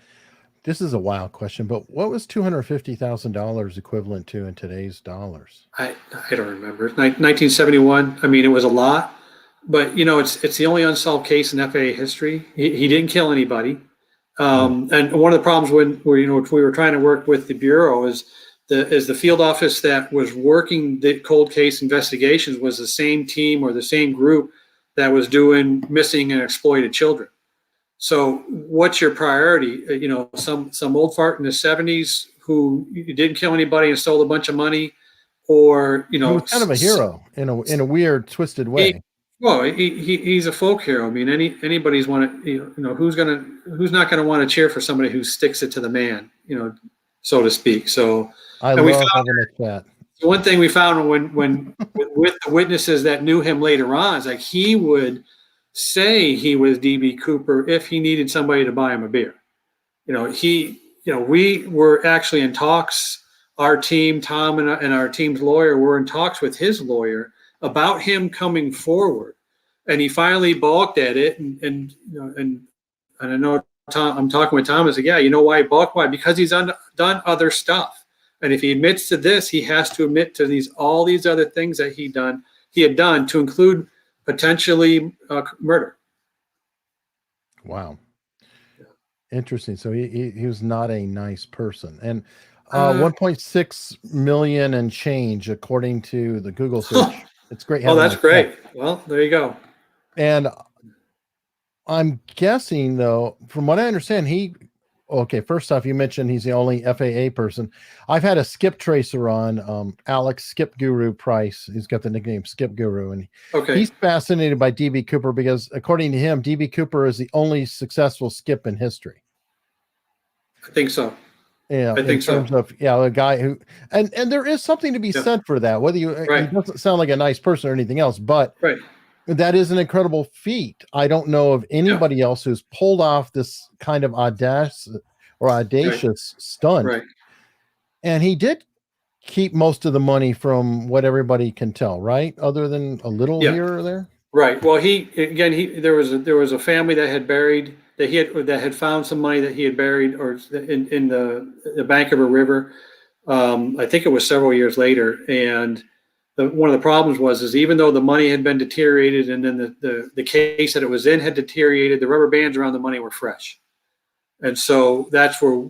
this is a wild question, but what was $250,000 equivalent to in today's dollars? I don't remember. 1971. I mean, it was a lot, but it's the only unsolved case in FAA history. He didn't kill anybody, and one of the problems when we were trying to work with the bureau is the field office that was working the cold case investigations was the same team or the same group that was doing missing and exploited children. So what's your priority? Some old fart in the 70s who didn't kill anybody and stole a bunch of money, or he was kind of a hero in a weird, twisted way. He's a folk hero. I mean, anybody's want to, who's not going to want to cheer for somebody who sticks it to the man, so to speak. So I love having a chat. So one thing we found when with the witnesses that knew him later on is like he would say he was DB Cooper if he needed somebody to buy him a beer. We were actually in talks. Our team, Tom and our team's lawyer, were in talks with his lawyer about him coming forward, and he finally balked at it. And I know Tom. I'm talking with Tom. I said, "Yeah, you know why he balked? Why? Because he's done other stuff, and if he admits to this, he has to admit to all these other things that he had done, to include potentially murder." Wow. Interesting. So he was not a nice person. And 1.6 million and change, according to the Google search. It's great. Oh, that's great. Well, there you go. And I'm guessing, though, from what I understand, first off, you mentioned he's the only FAA person. I've had a skip tracer on, Alex Skip Guru Price. He's got the nickname Skip Guru, and he's fascinated by DB Cooper because, according to him, DB Cooper is the only successful skip in history. I think so. Yeah, I think so. In terms of a guy who, and there is something to be said for that. Whether he doesn't sound like a nice person or anything else, but that is an incredible feat. I don't know of anybody else who's pulled off this kind of audacious stunt. Right. And he did keep most of the money, from what everybody can tell, right? Other than a little here or there. Right. Well, there was a family that had buried that had found some money that he had buried or in the bank of a river. I think it was several years later, and one of the problems was even though the money had been deteriorated and then the case that it was in had deteriorated, the rubber bands around the money were fresh. And so that's where,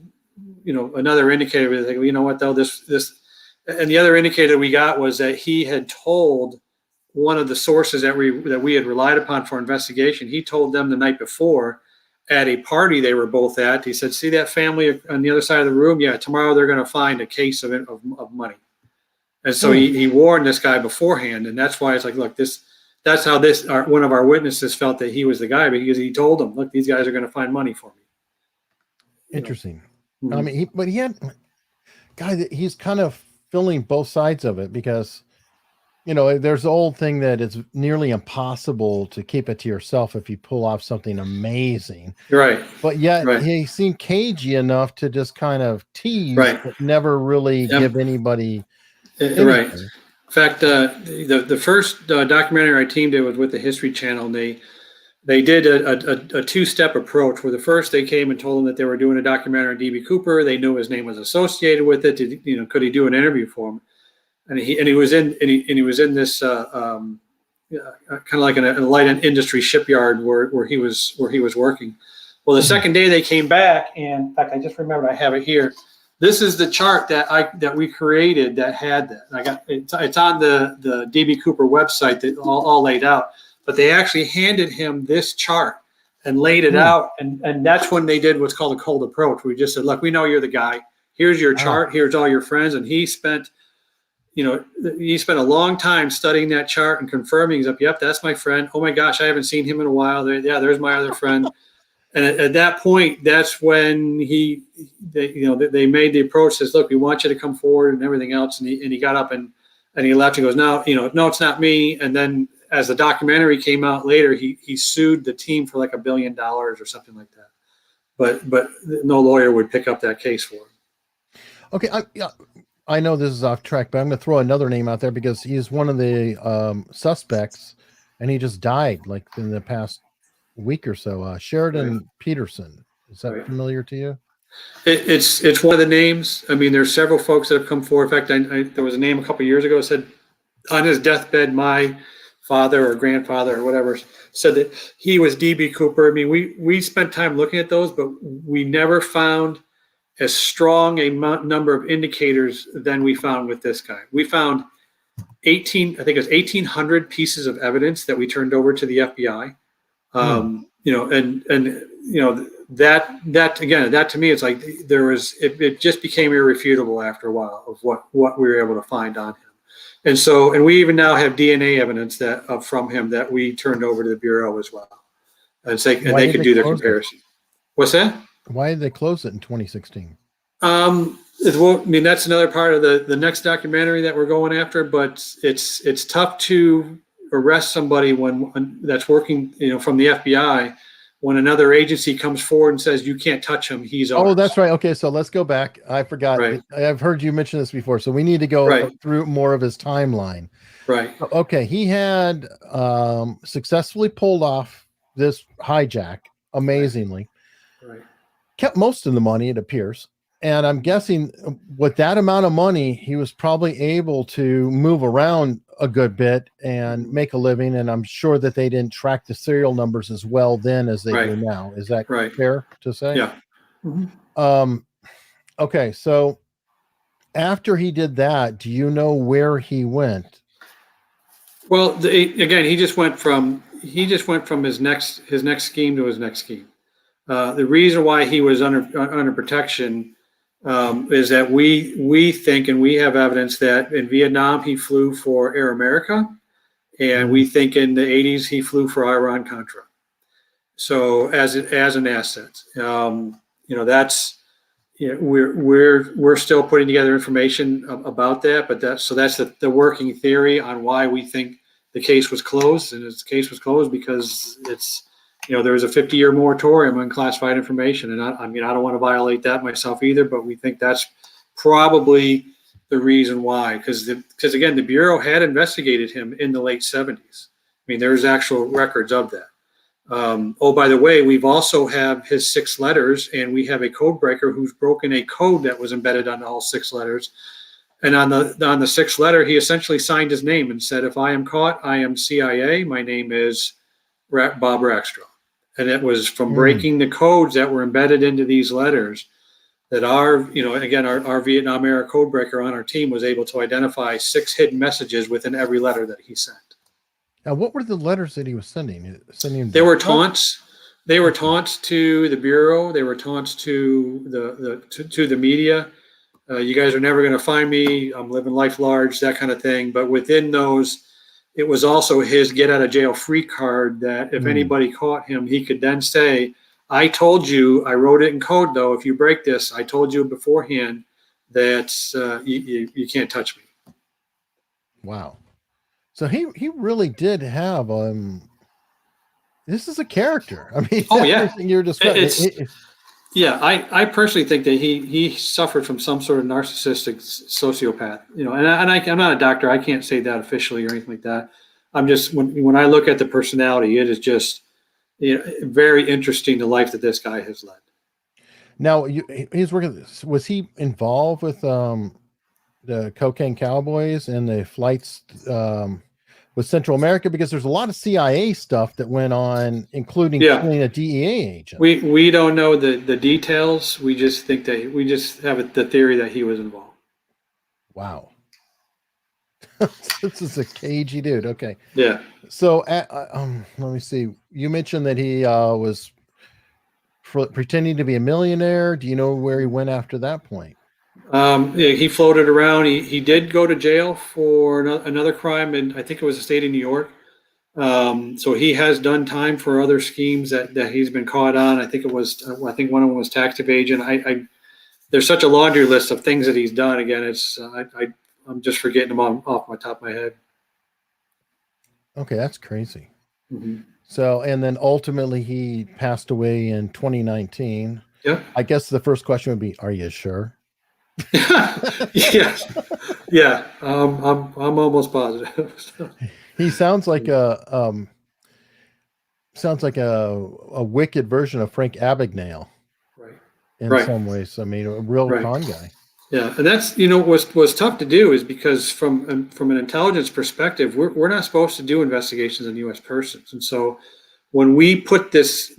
another indicator was like, you know what, though, this, and the other indicator we got was that he had told one of the sources that we had relied upon for investigation. He told them the night before at a party they were both at. He said, "See that family on the other side of the room? Yeah, tomorrow they're going to find a case of money." And so he warned this guy beforehand, and that's why it's like, look, that's how one of our witnesses felt that he was the guy, because he told them, "Look, these guys are going to find money for me." Interesting. I mean, he's kind of filling both sides of it, because there's the old thing that it's nearly impossible to keep it to yourself if you pull off something amazing. Right. But yet he seemed cagey enough to just kind of tease, but never really give anybody anything. Right. In fact, the first documentary I teamed in was with the History Channel, and they did a two-step approach, where the first they came and told him that they were doing a documentary on DB Cooper. They knew his name was associated with it. Could he do an interview for him? And he was in this kind of like a light industry shipyard where he was working. Well, the second day they came back, and in fact, I just remembered, I have it here. This is the chart that we created that had that. It's on the DB Cooper website, that all laid out. But they actually handed him this chart and laid it out, and that's when they did what's called a cold approach. We just said, "Look, we know you're the guy. Here's your chart. Here's all your friends." And he spent a long time studying that chart and confirming. He's like, "Yep, that's my friend. Oh my gosh, I haven't seen him in a while. There's my other friend." And at that point, that's when they made the approach. Says, "Look, we want you to come forward," and everything else. And he got up and he left and goes, "No, no, it's not me." And then, as the documentary came out later, he sued the team for like $1 billion or something like that. But no lawyer would pick up that case for him. Okay, I know this is off track, but I'm going to throw another name out there, because he's one of the suspects, and he just died like in the past week or so. Sheridan Peterson. Is that familiar to you? It's one of the names. I mean, there's several folks that have come forward. In fact, there was a name a couple of years ago that said on his deathbed, my father or grandfather or whatever said that he was DB Cooper. I mean, we spent time looking at those, but we never found as strong a number of indicators than we found with this guy. We found 1,800 pieces of evidence that we turned over to the FBI. That to me, it's like it just became irrefutable after a while of what we were able to find on him. And we even now have DNA evidence from him that we turned over to the Bureau as well. And they could do their comparison. What's that? Why did they close it in 2016? Well, I mean, that's another part of the next documentary that we're going after, but it's tough to arrest somebody when that's working, from the FBI, when another agency comes forward and says, you can't touch him, he's ours. Oh, that's right. Okay, so let's go back. I forgot. Right. I've heard you mention this before, so we need to go through more of his timeline. Right. Okay, he had successfully pulled off this hijack amazingly. Right. Kept most of the money, it appears. And I'm guessing with that amount of money, he was probably able to move around a good bit and make a living. And I'm sure that they didn't track the serial numbers as well then as they do now. Is that fair to say? Yeah. Mm-hmm. Okay, so after he did that, do you know where he went? Well, again, he just went from his next scheme to his next scheme. The reason why he was under protection is that we think, and we have evidence that in Vietnam he flew for Air America, and we think in the 80s he flew for Iran-Contra. So as an asset, that's. We're still putting together information about that, but that's the working theory on why we think the case was closed. And the case was closed because there was a 50-year moratorium on classified information, and I don't want to violate that myself either, but we think that's probably the reason why. Because again, the Bureau had investigated him in the late 70s. I mean, there's actual records of that. By the way, we've also have his 6 letters, and we have a code breaker who's broken a code that was embedded on all 6 letters. And on the 6th letter, he essentially signed his name and said, if I am caught, I am CIA. My name is Bob Rackstraw. And it was from breaking the codes that were embedded into these letters that our Vietnam era code breaker on our team was able to identify 6 hidden messages within every letter that he sent. Now, what were the letters that he was sending? They were taunts. They were taunts to the Bureau. They were taunts to the media. You guys are never going to find me. I'm living life large, that kind of thing. But within those, it was also his get out of jail free card that if anybody caught him, he could then say, I told you, I wrote it in code though, if you break this, I told you beforehand that you can't touch me. Wow. So he really did have this is a character. I mean, everything you're describing. I personally think that he suffered from some sort of narcissistic sociopath. And I'm not a doctor. I can't say that officially or anything like that. I'm just when I look at the personality, it is just very interesting the life that this guy has led. Now he's working. Was he involved with the Cocaine Cowboys and the flights with Central America? Because there's a lot of CIA stuff that went on, including killing a DEA agent. We don't know the details. We just think that we just have the theory that he was involved. Wow. This is a cagey dude. Okay. Yeah. So let me see. You mentioned that he was pretending to be a millionaire. Do you know where he went after that point? He floated around. He did go to jail for another crime, and I think it was the state of New York. So he has done time for other schemes that he's been caught on. I think one of them was tax evasion. There's such a laundry list of things that he's done. Again, I'm just forgetting them off my top of my head. Okay, that's crazy. Mm-hmm. So, and then ultimately he passed away in 2019. Yeah. I guess the first question would be, are you sure? Yeah. I'm almost positive. He sounds like a wicked version of Frank Abagnale. Right. In some ways. I mean, a real con guy. Yeah, and that's what's tough to do is because from an intelligence perspective, we're not supposed to do investigations on U.S. persons, and so when we put this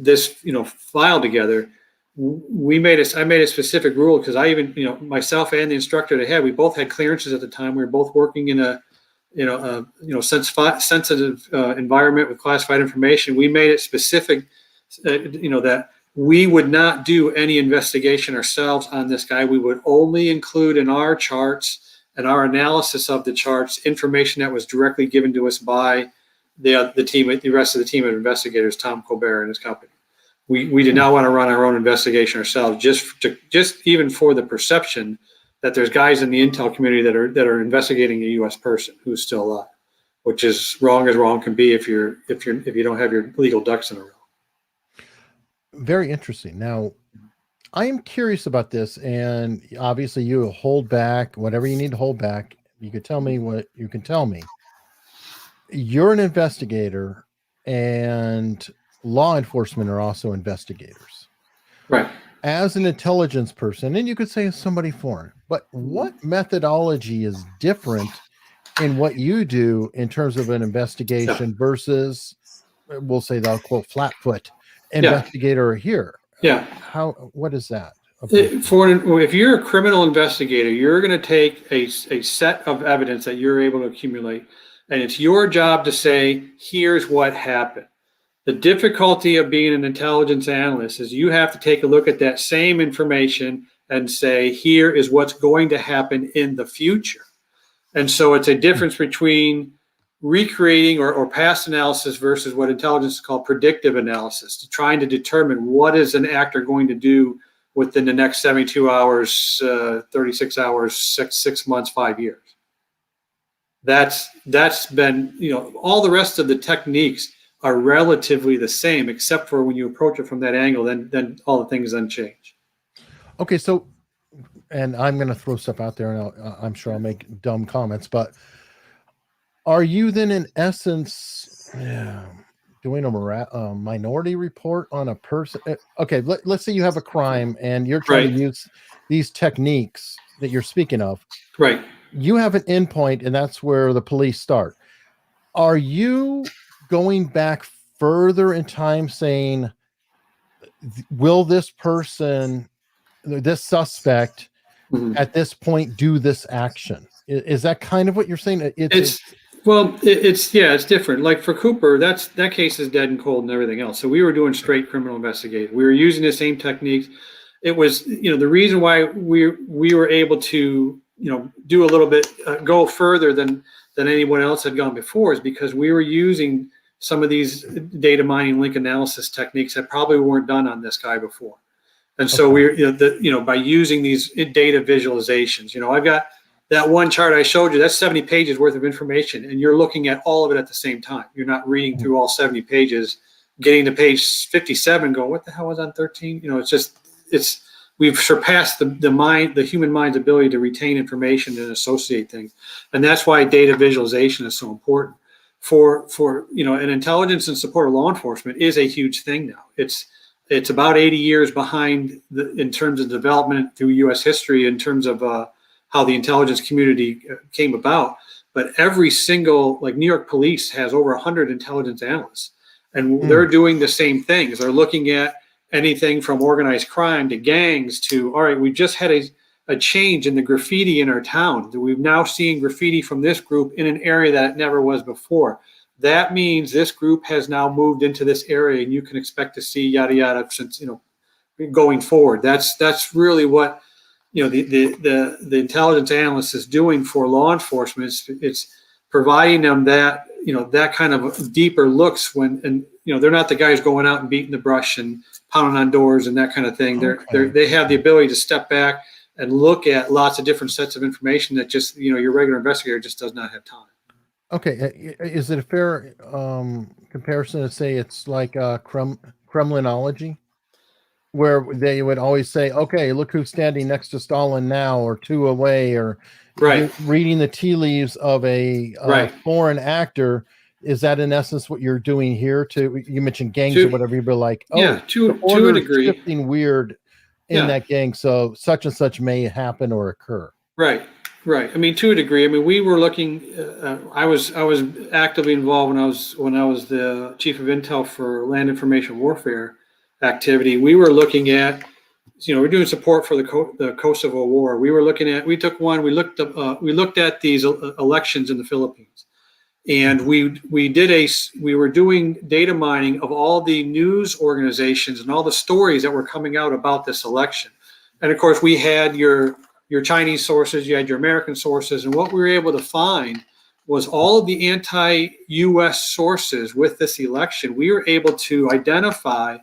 file together, I made a specific rule because I even myself and the instructor that had, we both had clearances at the time. We were both working in a sensitive environment with classified information. We made it specific, that we would not do any investigation ourselves on this guy. We would only include in our charts and our analysis of the charts information that was directly given to us by the team, the rest of the team of investigators, Tom Colbert and his company. We did not want to run our own investigation ourselves, just even for the perception that there's guys in the intel community that are investigating a U.S. person who's still alive, which is wrong as wrong can be if you don't have your legal ducks in a row. Very interesting. Now, I am curious about this, and obviously you hold back whatever you need to hold back. You can tell me what you can tell me. You're an investigator, and law enforcement are also investigators. Right. As an intelligence person, and you could say somebody foreign, but what methodology is different in what you do in terms of an investigation versus, we'll say the quote, flatfoot investigator here? Yeah. What is that? If you're a criminal investigator, you're going to take a set of evidence that you're able to accumulate, and it's your job to say, here's what happened. The difficulty of being an intelligence analyst is you have to take a look at that same information and say, here is what's going to happen in the future. And so it's a difference between recreating or past analysis versus what intelligence is called predictive analysis, trying to determine what is an actor going to do within the next 72 hours, 36 hours, 6 months, 5 years. That's been, all the rest of the techniques are relatively the same, except for when you approach it from that angle, then all the things then change. Okay, so, and I'm going to throw stuff out there, and I'm sure I'll make dumb comments, but are you then in essence doing a minority report on a person? Okay, let's say you have a crime and you're trying to use these techniques that you're speaking of. Right. You have an endpoint, and that's where the police start. Are you going back further in time saying, will this person, this suspect at this point do this action? Is that kind of what you're saying? It's different. Like for Cooper, that case is dead and cold and everything else. So we were doing straight criminal investigation. We were using the same techniques. It was, the reason why we were able to, do a little bit, go further than anyone else had gone before is because we were using some of these data mining link analysis techniques that probably weren't done on this guy before. And so we're, by using these data visualizations, I've got that one chart I showed you, that's 70 pages worth of information, and you're looking at all of it at the same time. You're not reading through all 70 pages, getting to page 57, going, what the hell was on 13? We've surpassed the human mind's ability to retain information and associate things. And that's why data visualization is so important. For an intelligence and support of law enforcement is a huge thing now. It's about 80 years behind in terms of development through U.S. history in terms of how the intelligence community came about. But every single, like New York Police has over 100 intelligence analysts, and they're doing the same things. They're looking at anything from organized crime to gangs to, all right, we just had a change in the graffiti in our town. We've now seen graffiti from this group in an area that it never was before. That means this group has now moved into this area, and you can expect to see yada yada since going forward. That's really what the intelligence analyst is doing for law enforcement. It's providing them that that kind of deeper looks when they're not the guys going out and beating the brush and pounding on doors and that kind of thing. They have the ability to step back and look at lots of different sets of information that just your regular investigator just does not have time. Okay, is it a fair comparison to say it's like Kremlinology, where they would always say, okay, look who's standing next to Stalin now, or two away, or reading the tea leaves of a foreign actor? Is that in essence what you're doing here? You mentioned gangs or whatever, you'd be like, to a degree, shifting weird in that gang, so such and such may happen or occur. Right. I mean, to a degree. I mean, we were looking. I was actively involved when I was the chief of intel for land information warfare activity. We were looking at, we're doing support for the Kosovo War. We looked at these elections in the Philippines, and we were doing data mining of all the news organizations and all the stories that were coming out about this election. And of course, we had your Chinese sources, you had your American sources, and what we were able to find was all of the anti-U.S. sources with this election. We were able to identify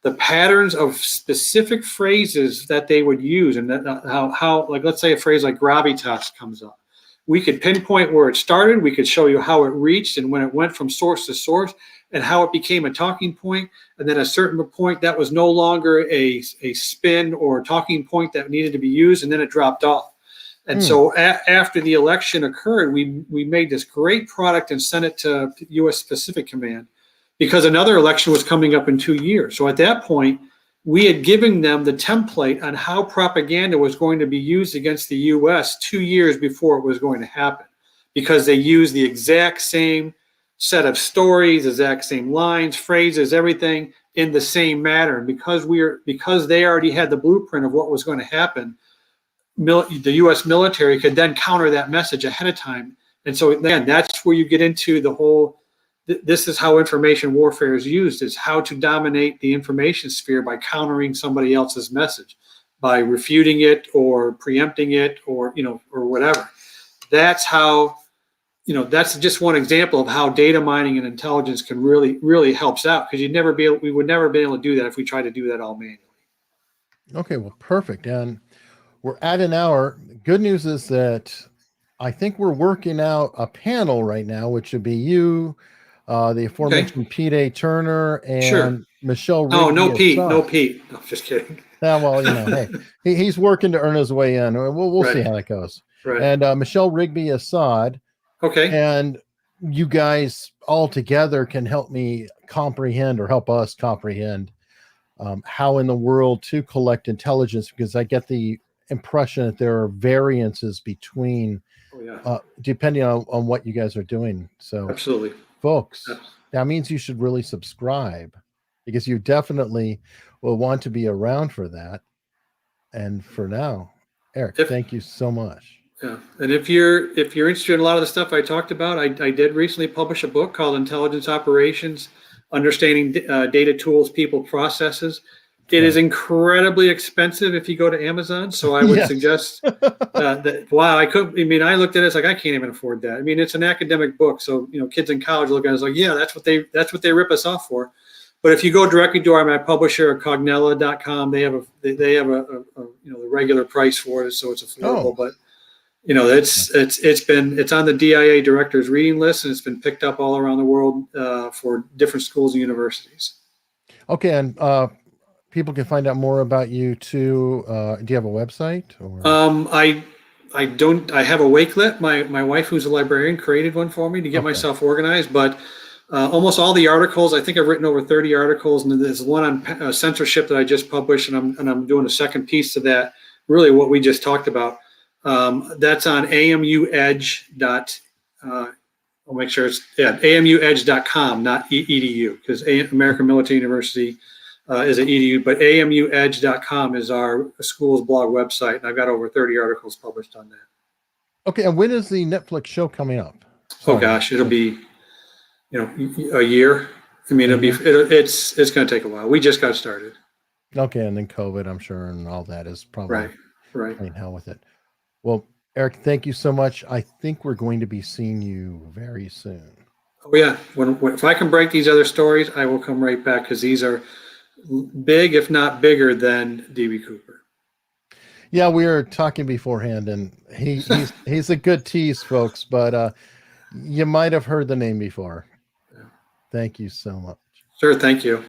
the patterns of specific phrases that they would use, and that, how like, let's say a phrase like gravitas comes up. We could pinpoint where it started. We could show you how it reached and when it went from source to source, and how it became a talking point. And then at a certain point, that was no longer a spin or talking point that needed to be used, and then it dropped off. And so after the election occurred, we made this great product and sent it to U.S. Pacific Command, because another election was coming up in 2 years. So at that point, we had given them the template on how propaganda was going to be used against the U.S. 2 years before it was going to happen, because they used the exact same set of stories, exact same lines, phrases, everything in the same manner. And because they already had the blueprint of what was going to happen, the U.S. military could then counter that message ahead of time. And so again, that's where you get into the whole, this is how information warfare is used, is how to dominate the information sphere by countering somebody else's message, by refuting it or preempting it, or, or whatever. That's how, that's just one example of how data mining and intelligence can really helps out, because we would never be able to do that if we tried to do that all manually. Okay, well, perfect. And we're at an hour. Good news is that I think we're working out a panel right now, which would be you, the aforementioned Pete A. Turner, and Michelle Rigby. Oh, no Pete. No, I'm just kidding. Yeah, well, hey, he's working to earn his way in. We'll see how that goes. Right. And Michelle Rigby Assad. Okay. And you guys all together can help me comprehend, or help us comprehend, how in the world to collect intelligence, because I get the impression that there are variances between, depending on what you guys are doing. So absolutely, folks, that means you should really subscribe, because you definitely will want to be around for that. And for now, Erik, thank you so much. Yeah, and if you're interested in a lot of the stuff I talked about, I did recently publish a book called Intelligence Operations: Understanding Data Tools, People, Processes. It is incredibly expensive if you go to Amazon. So I would suggest that. Wow, I looked at it, it's like, I can't even afford that. I mean, it's an academic book, so kids in college look at it, it's like, yeah, that's what they rip us off for. But if you go directly to my publisher, cognella.com, they have a the regular price for it, so it's affordable. But it's on the DIA director's reading list, and it's been picked up all around the world for different schools and universities. Okay, and people can find out more about you too. Do you have a website? Or? I don't. I have a Wakelet. My wife, who's a librarian, created one for me to get myself organized. But almost all the articles, I think I've written over 30 articles, and there's one on censorship that I just published, and I'm doing a second piece to that. Really, what we just talked about. That's on AMUEdge. I'll make sure it's AMUEdge.com, not edu, because American Military University is an edu, but AMUEdge.com is our school's blog website, and I've got over 30 articles published on that. Okay, and when is the Netflix show coming up? Oh gosh, it'll be a year. I mean, it's going to take a while. We just got started. Okay, and then COVID, I'm sure, and all that is probably right. I mean, hell with it. Well, Erik, thank you so much. I think we're going to be seeing you very soon. Oh yeah, if I can break these other stories, I will come right back, because these are big, if not bigger than D.B. Cooper. Yeah, we were talking beforehand, and he's a good tease, folks. But you might have heard the name before. Yeah. Thank you so much. Sure, thank you.